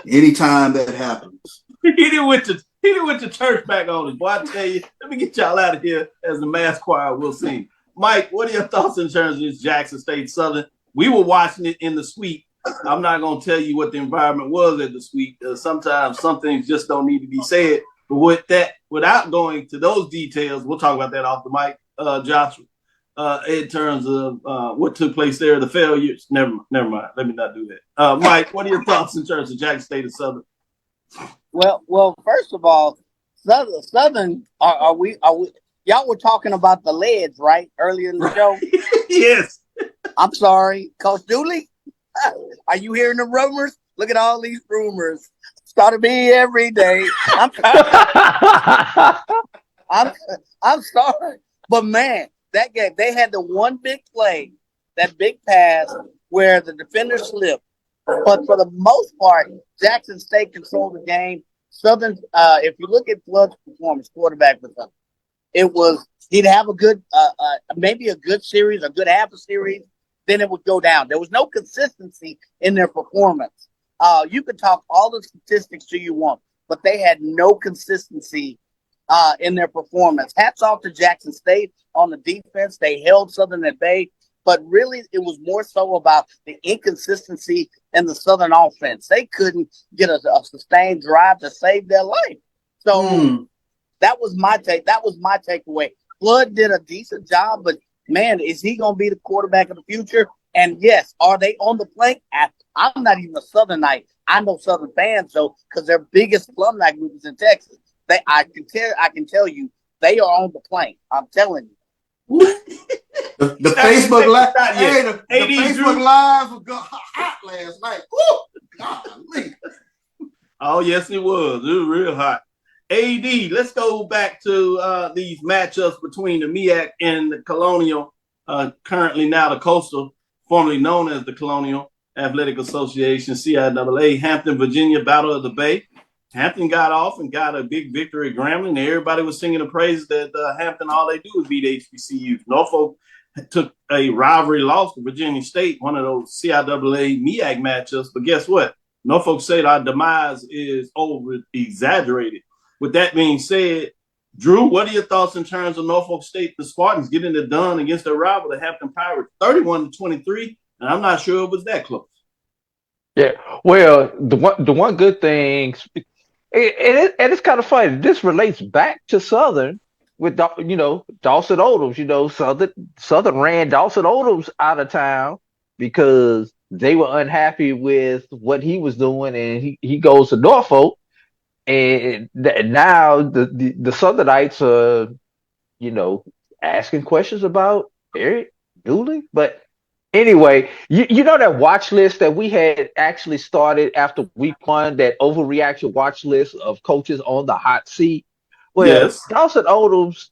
anytime that happens. He went to church back on us. Boy, I tell you, let me get y'all out of here as the mass choir will sing. Mike, what are your thoughts in terms of this Jackson State Southern? We were watching it in the suite. I'm not going to tell you what the environment was at the suite. Sometimes some things just don't need to be said. But with that, without going to those details, we'll talk about that off the mic, Joshua. In terms of what took place there, the failures. Never mind. Let me not do that. Mike, what are your thoughts in terms of Jackson State and Southern? Well, first of all, Southern, are we? Y'all were talking about the Ledge, right? Earlier in the show. Yes. I'm sorry, Coach Dooley. Are you hearing the rumors? Look at all these rumors. Start to be every day. I'm sorry, but man, that game they had the one big play, that big pass where the defender slipped. But for the most part, Jackson State controlled the game. Southern, if you look at Flood's performance, quarterback with them, he'd have a good, maybe a good series, a good half a series, then it would go down. There was no consistency in their performance. You could talk all the statistics to you want, but they had no consistency in their performance. Hats off to Jackson State on the defense. They held Southern at bay, but really it was more so about the inconsistency in the Southern offense. They couldn't get a sustained drive to save their life. So that was my take. That was my takeaway. Flood did a decent job, but man, is he going to be the quarterback of the future? And yes, are they on the plank? I'm not even a Southernite. I know Southern fans though, because their biggest alumni group is in Texas. I can tell you, they are on the plank. I'm telling you. The Facebook Live, the Facebook Live was hot last night. Golly. Oh yes, it was. It was real hot. AD, let's go back to these matchups between the MEAC and the Colonial, currently now the Coastal, formerly known as the Colonial Athletic Association, CIAA, Hampton, Virginia, Battle of the Bay. Hampton got off and got a big victory at Grambling. Everybody was singing the praises that Hampton, all they do is beat HBCUs. Norfolk took a rivalry loss to Virginia State, one of those CIAA MEAC matchups. But guess what? Norfolk State, our demise is over-exaggerated. With that being said, Drew, what are your thoughts in terms of Norfolk State, the Spartans, getting it done against their rival, the Hampton Pirates, 31-23, and I'm not sure it was that close. Yeah, well, the one good thing, and it's kind of funny. This relates back to Southern with Dawson Odoms. Southern ran Dawson Odoms out of town because they were unhappy with what he was doing, and he goes to Norfolk, and now the Southernites are asking questions about Eric Dooley. But anyway, you know that watch list that we had actually started after week 1, that overreaction watch list of coaches on the hot seat. Well, yes. Dawson Odoms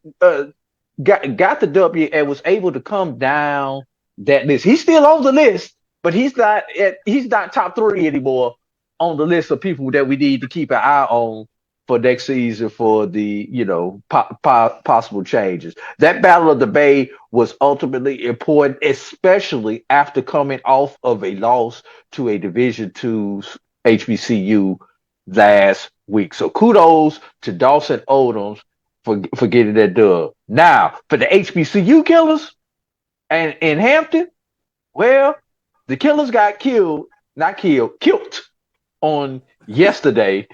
got the W and was able to come down that list. He's still on the list, but he's not top 3 anymore on the list of people that we need to keep an eye on for next season for the possible changes. That Battle of the Bay was ultimately important, especially after coming off of a loss to a Division II HBCU last week. So kudos to Dawson Odoms for getting that dub. Now, for the HBCU killers and in Hampton, well, the killers got killed on yesterday.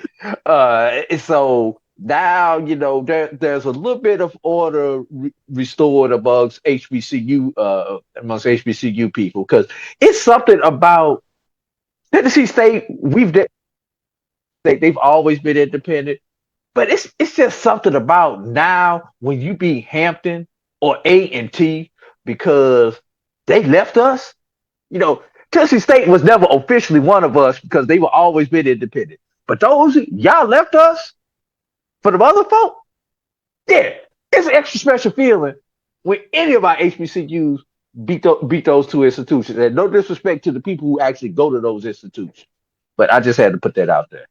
So now, there's a little bit of order restored amongst HBCU people, because it's something about Tennessee State. They've always been independent, but it's just something about now when you beat Hampton or A&T because they left us. Tennessee State was never officially one of us because they were always been independent. But those y'all left us for the other folk, yeah, it's an extra special feeling when any of our HBCUs beat those two institutions. And no disrespect to the people who actually go to those institutions, but I just had to put that out there.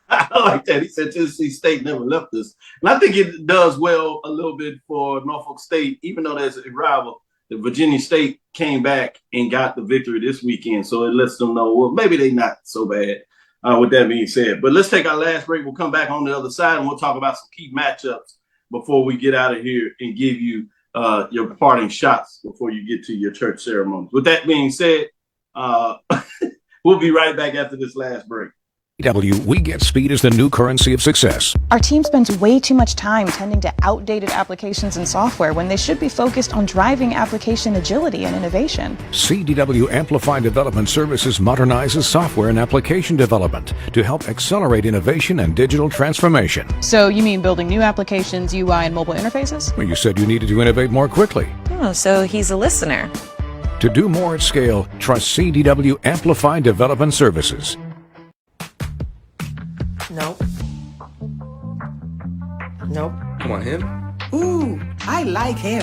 I like that. He said Tennessee State never left us. And I think it does well a little bit for Norfolk State, even though there's a rival. The Virginia State came back and got the victory this weekend. So it lets them know, well, maybe they're not so bad with that being said. But let's take our last break. We'll come back on the other side and we'll talk about some key matchups before we get out of here and give you your parting shots before you get to your church ceremonies. With that being said, we'll be right back after this last break. We get speed as the new currency of success. Our team spends way too much time tending to outdated applications and software when they should be focused on driving application agility and innovation. CDW Amplify Development Services modernizes software and application development to help accelerate innovation and digital transformation. So you mean building new applications, UI, and mobile interfaces? Well, you said you needed to innovate more quickly. Oh, so he's a listener. To do more at scale, trust CDW Amplify Development Services. Nope. Come on, him? Ooh, I like him.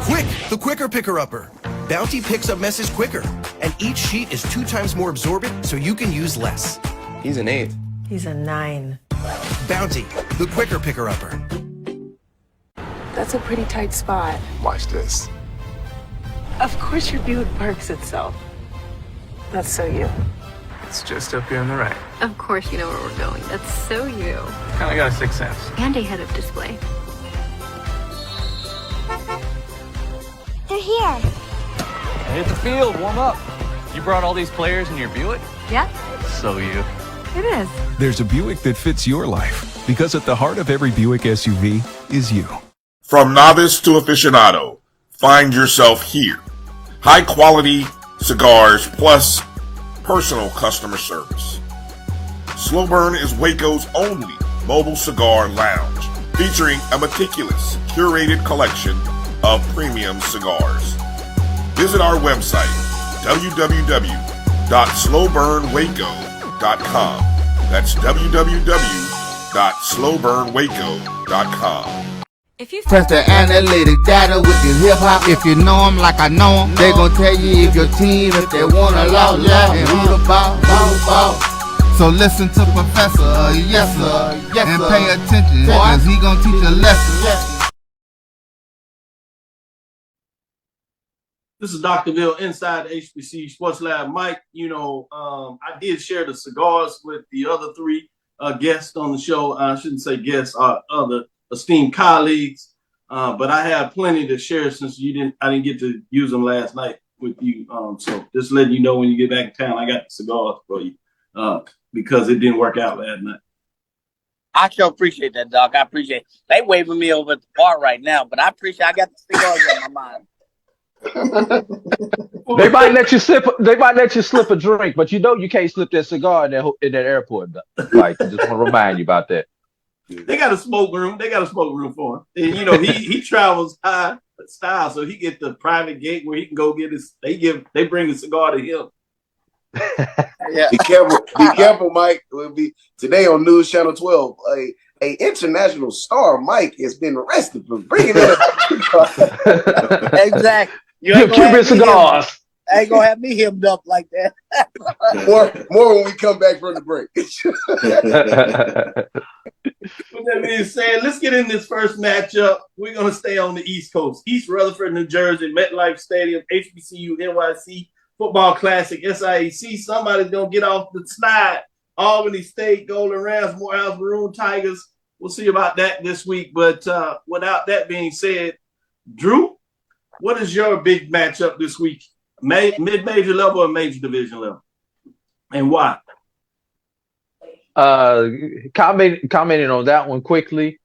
Quick, the quicker picker-upper. Bounty picks up messes quicker, and each sheet is 2 times more absorbent, so you can use less. He's an 8. He's a 9. Bounty, the quicker picker-upper. That's a pretty tight spot. Watch this. Of course your Buick parks itself. That's so you. It's just up here on the right. Of course you know where we're going. That's so you. Kinda got a 6th sense. And a head-up display. They're here. Hit the field, warm up. You brought all these players in your Buick? Yeah. So you. It is. There's a Buick that fits your life, because at the heart of every Buick SUV is you. From novice to aficionado, find yourself here. High quality cigars plus personal customer service. Slow Burn is Waco's only mobile cigar lounge, featuring a meticulous, curated collection of premium cigars. Visit our website, www.slowburnwaco.com. That's www.slowburnwaco.com. Press the analytic data with your hip hop. If you know them like I know them, they gon' tell you if your team, if they want a lot, and who the ball. So listen to Professor, yes sir, and pay attention, cause he gon' teach a lesson. This is Dr. Bill inside the HBCU Sports Lab. Mike, I did share the cigars with the other three guests on the show. I shouldn't say guests, other esteemed colleagues, but I have plenty to share since I didn't get to use them last night with you. So just letting you know when you get back in town, I got the cigars for you because it didn't work out last night. I sure appreciate that, Doc. I appreciate it. They waving me over at the bar right now, but I appreciate I got the cigars on my mind. They might let you slip. They might let you slip a drink, but you can't slip that cigar in that airport. Like, I just want to remind you about that. They got a smoke room. They got a smoke room for him. And he travels high style, so he get the private gate where he can go get his. They bring a cigar to him. Yeah. Be careful, Mike. Will be today on News Channel 12. A international star, Mike, has been arrested for bringing in Exactly. You ain't Cuban cigars. Ain't gonna have me hemmed up like that. more when we come back from the break. With that being said, let's get in this first matchup. We're gonna stay on the East Coast. East Rutherford, New Jersey, MetLife Stadium, HBCU NYC Football Classic, SIAC. Somebody's gonna get off the slide. Albany State, Golden Rams, Morehouse Maroon Tigers. We'll see about that this week. But without that being said, Drew, what is your big matchup this week? Mid-major level or major division level? And why? Commenting on that one quickly.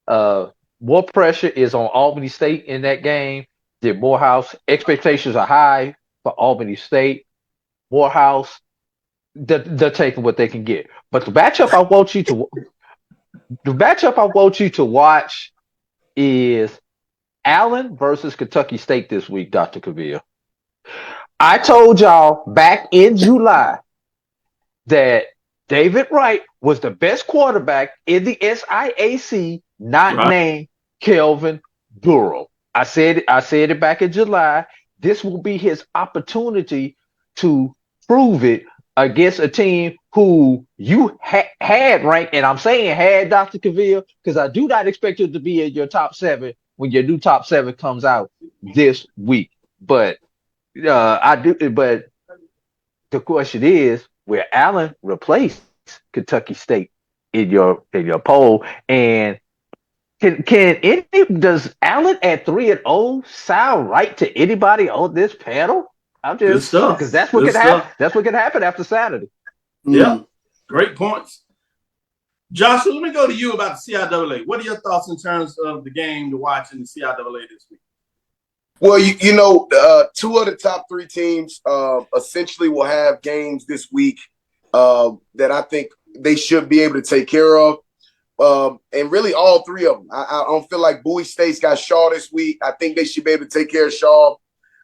More pressure is on Albany State in that game than Morehouse. Expectations are high for Albany State. Morehouse, they're taking what they can get. But the matchup I want you to watch is Allen versus Kentucky State this week, Dr. Cavil. I told y'all back in July that David Wright was the best quarterback in the SIAC, not named Kelvin Durham. I said it back in July. This will be his opportunity to prove it against a team who you had ranked, and I'm saying had, Dr. Cavil, because I do not expect you to be in your top 7 when your new top 7 comes out this week. But I do. But the question is, will Allen replace Kentucky State in your poll? And does Allen at 3-0 sound right to anybody on this panel? I'm just because that's what can happen. That's what can happen after Saturday. Yeah, great points. Joshua, let me go to you about the CIAA. What are your thoughts in terms of the game to watch in the CIAA this week? Well, two of the top 3 teams essentially will have games this week that I think they should be able to take care of. And really all 3 of them. I don't feel like Bowie State's got Shaw this week. I think they should be able to take care of Shaw.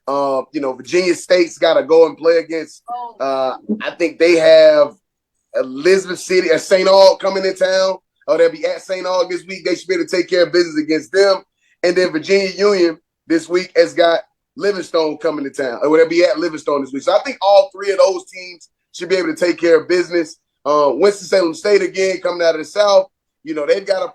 Virginia State's got to go and play against. I think they have Elizabeth City or St. Aug coming in town. They'll be at St. Aug this week. They should be able to take care of business against them. And then Virginia Union this week has got Livingstone coming to town. Or they'll be at Livingstone this week. So I think all 3 of those teams should be able to take care of business. Winston-Salem State again coming out of the South. They've got a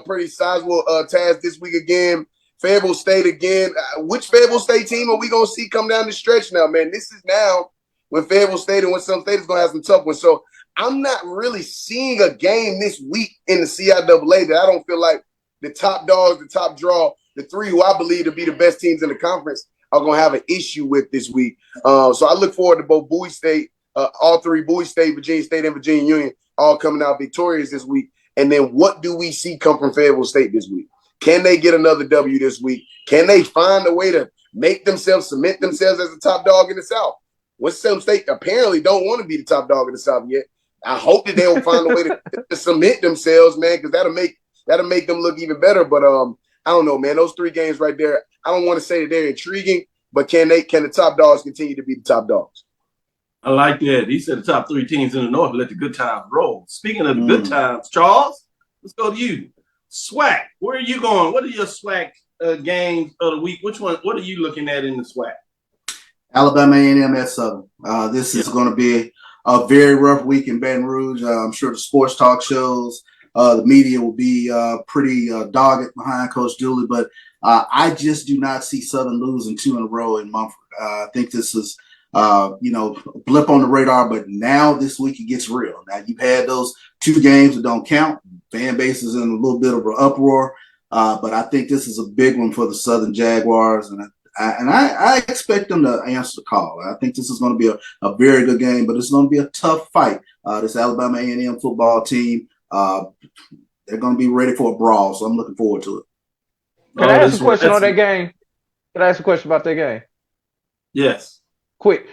pretty sizable task this week again. Fayetteville State again. Which Fayetteville State team are we going to see come down the stretch now, man? This is now when Fayetteville State and Winston State is going to have some tough ones. So I'm not really seeing a game this week in the CIAA that I don't feel like the top dogs, the top draw, the 3 who I believe to be the best teams in the conference are going to have an issue with this week. So I look forward to both Bowie State, all 3, Bowie State, Virginia State, and Virginia Union, all coming out victorious this week. And then what do we see come from Fayetteville State this week? Can they get another W this week? Can they find a way to cement themselves as the top dog in the South? Winston-Salem State apparently don't want to be the top dog in the South yet. I hope that they'll find a way to cement themselves, man, because that'll make them look even better. But I don't know, man. Those 3 games right there, I don't want to say that they're intriguing, but can the top dogs continue to be the top dogs? I like that. He said the top 3 teams in the North let the good times roll. Speaking of the good times, Charles, let's go to you. SWAC, where are you going? What are your SWAC games of the week? Which one? What are you looking at in the SWAC? Alabama A&M at Southern. This is going to be a very rough week in Baton Rouge. I'm sure the sports talk shows, the media will be pretty dogged behind Coach Dooley, but I just do not see Southern losing 2 in a row in Mumford. I think this is, a blip on the radar, but now this week it gets real. Now you've had those 2 games that don't count. Fan base is in a little bit of an uproar, but I think this is a big one for the Southern Jaguars, and I expect them to answer the call. I think this is going to be a very good game, but it's going to be a tough fight. This Alabama A&M football team, they're going to be ready for a brawl, so I'm looking forward to it. Can I ask a question on that game? Can I ask a question about that game? Yes. Quick.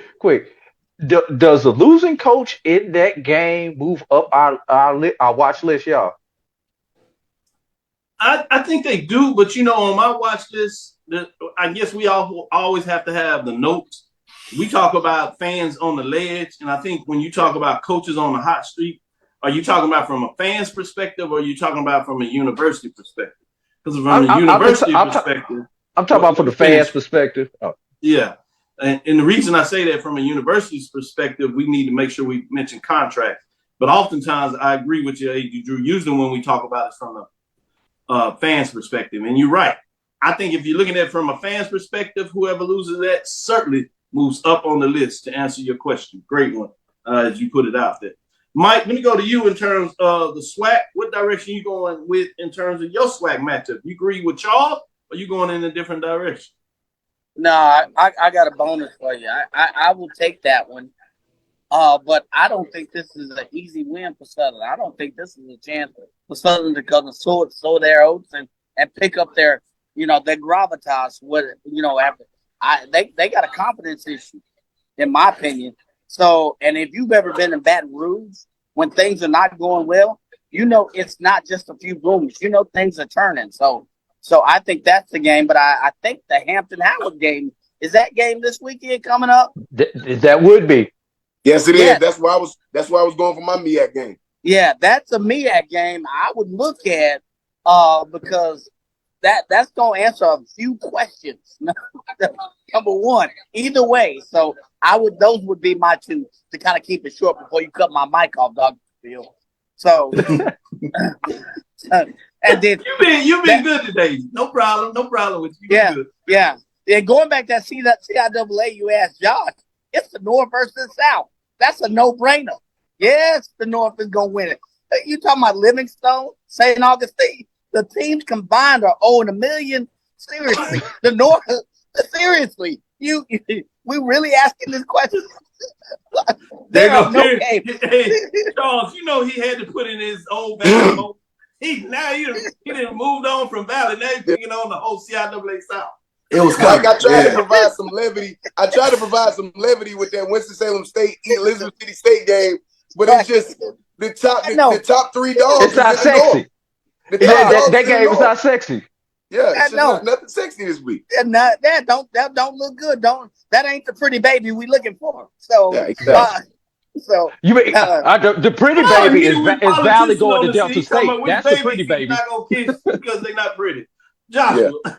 Does the losing coach in that game move up our watch list, y'all? I think they do, but on my watch list, I guess we always have to have the notes. We talk about fans on the ledge, and I think when you talk about coaches on the hot streak, are you talking about from a fan's perspective, or are you talking about from a university perspective? Because from a university perspective, I'm talking about from the fans' perspective. Oh. Yeah, and the reason I say that from a university's perspective, we need to make sure we mention contracts. But oftentimes, I agree with you, AD Drew. Usually, when we talk about it from a fan's perspective, and you're right. I think if you're looking at it from a fan's perspective, whoever loses that certainly moves up on the list to answer your question. Great one, as you put it out there. Mike, let me go to you in terms of the SWAC. What direction you going with in terms of your SWAC matchup? You agree with Charles, or you going in a different direction? No, I got a bonus for you. I will take that one. But I don't think this is an easy win for Southern. I don't think this is a chance for Southern to come and sow their oats and pick up their gravitas. After they got a confidence issue, in my opinion. So, and if you've ever been in Baton Rouge when things are not going well, it's not just a few rooms. Things are turning. So I think that's the game. But I think the Hampton Howard game is that game this weekend coming up. That would be. Yes, it is. That's why I was going for my MEAC game. Yeah, that's a MEAC game I would look at because that's going to answer a few questions. Number one, either way. So those would be my 2 to kind of keep it short before you cut my mic off, Dr. Phil. So, and then you've been good today. No problem with you. Yeah. And going back to that CIAA, you asked Josh, it's the North versus the South. That's a no-brainer. Yes, the North is going to win it. You talking about Livingstone, St. Augustine? The teams combined are owing $1 million. Seriously, the North. Seriously, we really asking this question? There are no game. Hey, Charles, he had to put in his old basketball. He didn't moved on from Valley. Now he's picking on the whole CIAA South. It was like I tried to provide some levity. I tried to provide some levity with that Winston-Salem State, Elizabeth City State game, but it's just the top 3 dogs. It's not sexy. That game is not sexy. Yeah, it's just nothing sexy this week. That don't look good. That ain't the pretty baby we looking for. So, yeah, exactly. So you mean the pretty baby is Valley going to Delta State? That's the pretty baby. Not gonna kiss because they're not pretty. Joshua. Yeah.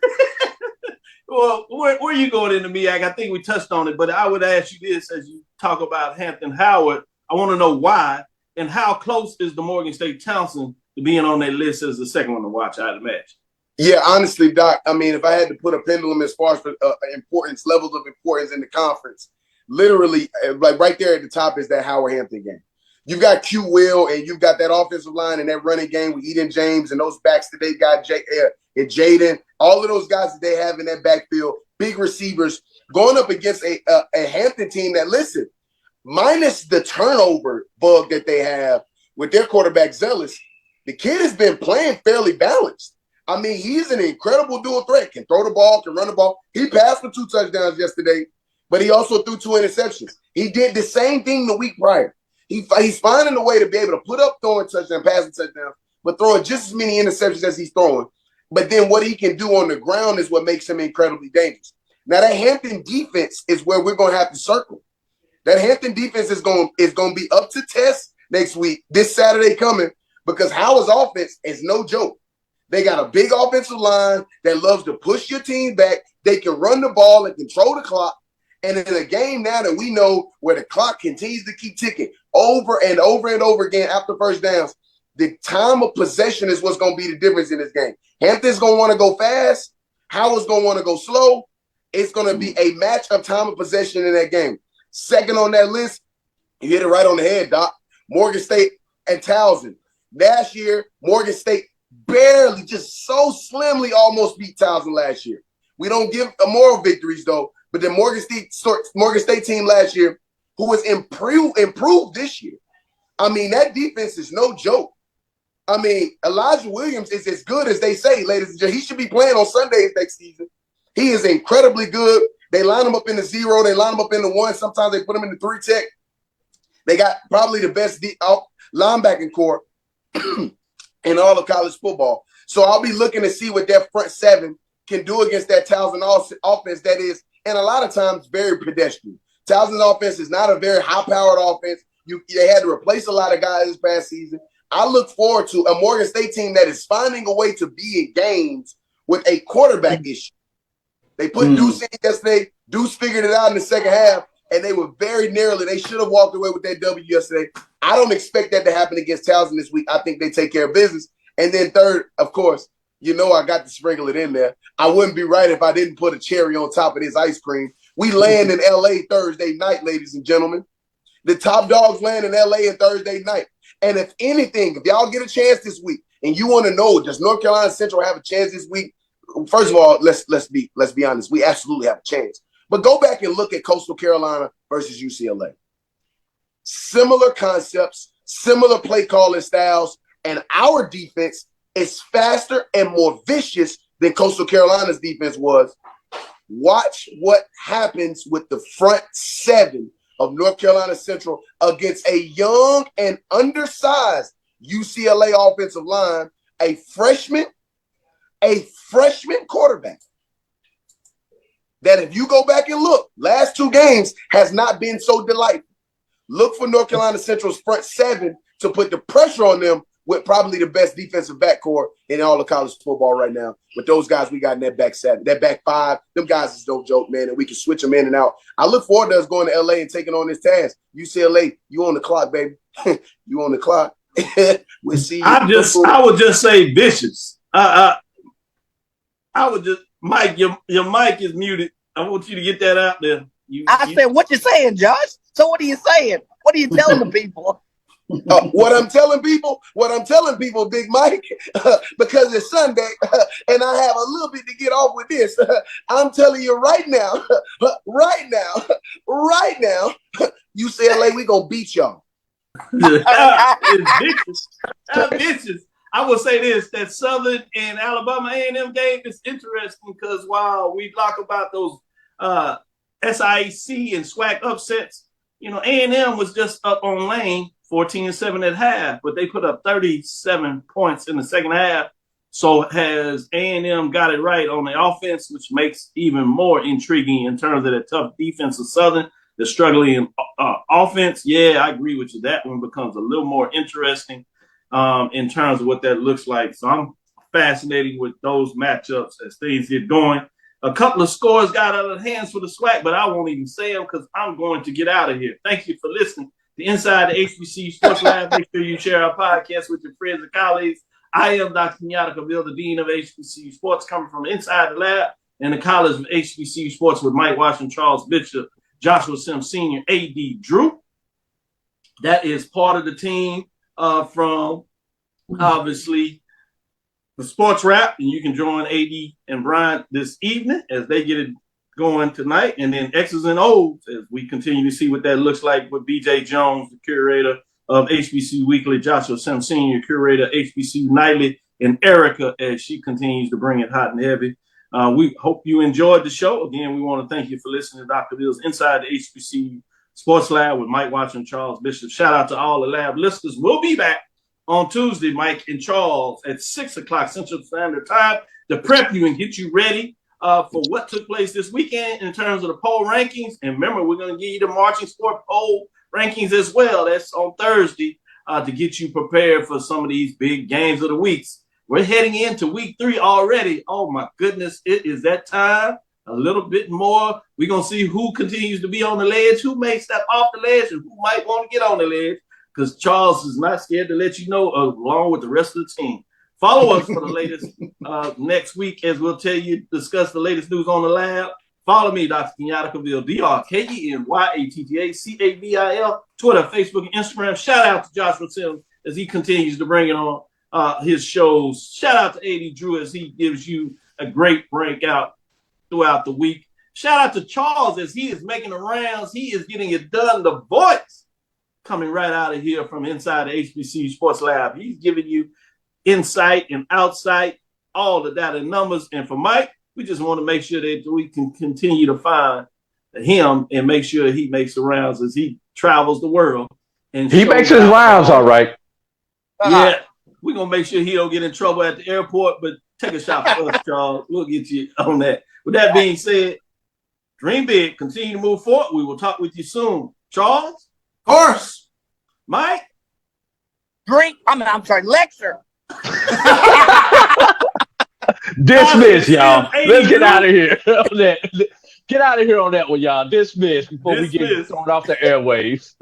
Well, where are you going in the MEAC? I think we touched on it, but I would ask you this as you talk about Hampton Howard. I want to know why and how close is the Morgan State Townsend to being on that list as the second one to watch out of the match? Yeah, honestly, Doc, I mean, if I had to put a pendulum as far as levels of importance in the conference, literally, like right there at the top is that Howard Hampton game. You've got Q Will and you've got that offensive line and that running game with Eden James and those backs that they got, and Jaden, all of those guys that they have in that backfield, big receivers, going up against a Hampton team that, listen, minus the turnover bug that they have with their quarterback, Zealous, the kid has been playing fairly balanced. I mean, he's an incredible dual threat, can throw the ball, can run the ball. He passed for 2 touchdowns yesterday, but he also threw 2 interceptions. He did the same thing the week prior. He's finding a way to be able to put up throwing touchdowns, passing touchdowns, but throwing just as many interceptions as he's throwing. But then what he can do on the ground is what makes him incredibly dangerous. Now, that Hampton defense is where we're going to have to circle. That Hampton defense is going to be up to test next week, this Saturday coming, because Howard's offense is no joke. They got a big offensive line that loves to push your team back. They can run the ball and control the clock. And in a game now that we know where the clock continues to keep ticking over and over and over again after first downs, the time of possession is what's going to be the difference in this game. Hampton's going to want to go fast. Howard's going to want to go slow. It's going to be a match of time of possession in that game. Second on that list, you hit it right on the head, Doc. Morgan State and Towson. Last year, Morgan State barely, just so slimly almost beat Towson last year. We don't give moral victories, though. But the Morgan State team last year, who was improved this year. I mean, that defense is no joke. I mean, Elijah Williams is as good as they say, ladies and gentlemen. He should be playing on Sundays next season. He is incredibly good. They line him up in the 0. They line him up in the 1. Sometimes they put him in the 3 tech. They got probably the best linebacking core in all of college football. So I'll be looking to see what their front 7 can do against that Towson offense that is, and a lot of times, very pedestrian. Towson's offense is not a very high-powered offense. They had to replace a lot of guys this past season. I look forward to a Morgan State team that is finding a way to be in games with a quarterback issue. They put Deuce in yesterday. Deuce figured it out in the second half, and they were very narrowly. They should have walked away with that W yesterday. I don't expect that to happen against Towson this week. I think they take care of business. And then third, of course, I got to sprinkle it in there. I wouldn't be right if I didn't put a cherry on top of this ice cream. We land in L.A. Thursday night, ladies and gentlemen. The top dogs land in L.A. on Thursday night. And if anything, if y'all get a chance this week and you want to know, does North Carolina Central have a chance this week? First of all, let's be honest. We absolutely have a chance. But go back and look at Coastal Carolina versus UCLA. Similar concepts, similar play calling styles, and our defense is faster and more vicious than Coastal Carolina's defense was. Watch what happens with the front 7 of North Carolina Central against a young and undersized UCLA offensive line, a freshman quarterback that if you go back and look, last 2 games has not been so delightful. Look for North Carolina Central's front 7 to put the pressure on them with probably the best defensive backcourt in all of college football right now. With those guys we got in that back 7, that back 5, them guys is no joke, man, and we can switch them in and out. I look forward to us going to LA and taking on this task. UCLA, you on the clock, baby. You on the clock. We'll see you. I would just say vicious. I would just, Mike, your mic is muted. I want you to get that out there. I said, what you saying, Josh? So what are you saying? What are you telling the people? What I'm telling people, Big Mike, because it's Sunday and I have a little bit to get off with this. I'm telling you right now, UCLA, we gonna beat y'all. It's vicious. I will say this, that Southern and Alabama A&M game is interesting because while we talk about those SIAC and SWAC upsets, A&M was just up on Lane 14-7 at half, but they put up 37 points in the second half. So has A&M got it right on the offense, which makes even more intriguing in terms of the tough defense of Southern. The struggling offense, yeah, I agree with you. That one becomes a little more interesting in terms of what that looks like. So I'm fascinated with those matchups as things get going. A couple of scores got out of hands for the SWAC, but I won't even say them because I'm going to get out of here. Thank you for listening to Inside the HBCU Sports Lab. Make sure you share our podcast with your friends and colleagues. I am Dr. Kenyatta Cavil, the Dean of HBCU Sports, coming from inside the lab in the College of HBCU Sports with Mike Washington, Charles Bishop, Joshua Sims Sr., A.D. Drew. That is part of the team from, obviously, the SportsWrap, and you can join A.D. and Brian this evening as they get it going tonight, and then X's and O's as we continue to see what that looks like with B.J. Jones, the curator of HBCU Weekly, Joshua Sims Sr., curator of HBCU Nightly, and Erica as she continues to bring it hot and heavy. We hope you enjoyed the show. Again, we want to thank you for listening to Dr. Bill's Inside the HBCU Sports Lab with Mike Watson and Charles Bishop. Shout out to all the lab listeners. We'll be back on Tuesday, Mike and Charles, at 6 o'clock Central Standard Time to prep you and get you ready for what took place this weekend in terms of the poll rankings. And remember, we're going to give you the marching sport poll rankings as well. That's on Thursday to get you prepared for some of these big games of the weeks. We're heading into week 3 already. Oh, my goodness. It is that time. A little bit more. We're going to see who continues to be on the ledge, who may step off the ledge, and who might want to get on the ledge, because Charles is not scared to let you know, along with the rest of the team. Follow us for the latest next week, as we'll tell you, discuss the latest news on the lab. Follow me, Dr. Kenyatta Cavil, DrKenyatta Twitter, Facebook, and Instagram. Shout out to Joshua Sims as he continues to bring it on his shows. Shout out to AD Drew as he gives you a great breakout throughout the week. Shout out to Charles as he is making the rounds. He is getting it done. The voice coming right out of here from inside the HBCU Sports Lab. He's giving you insight and outsight, all the data and numbers. And for Mike, we just want to make sure that we can continue to find him and make sure he makes the rounds as he travels the world. And he makes his rounds all right. Yeah, we're going to make sure he don't get in trouble at the airport, but take a shot for us, Charles. We'll get you on that. With that being said, dream big, continue to move forward. We will talk with you soon. Charles? Of course. Mike? Lecture. Dismiss, y'all. Let's get out of here. Get out of here on that one, y'all. Dismiss before we get thrown off the airwaves.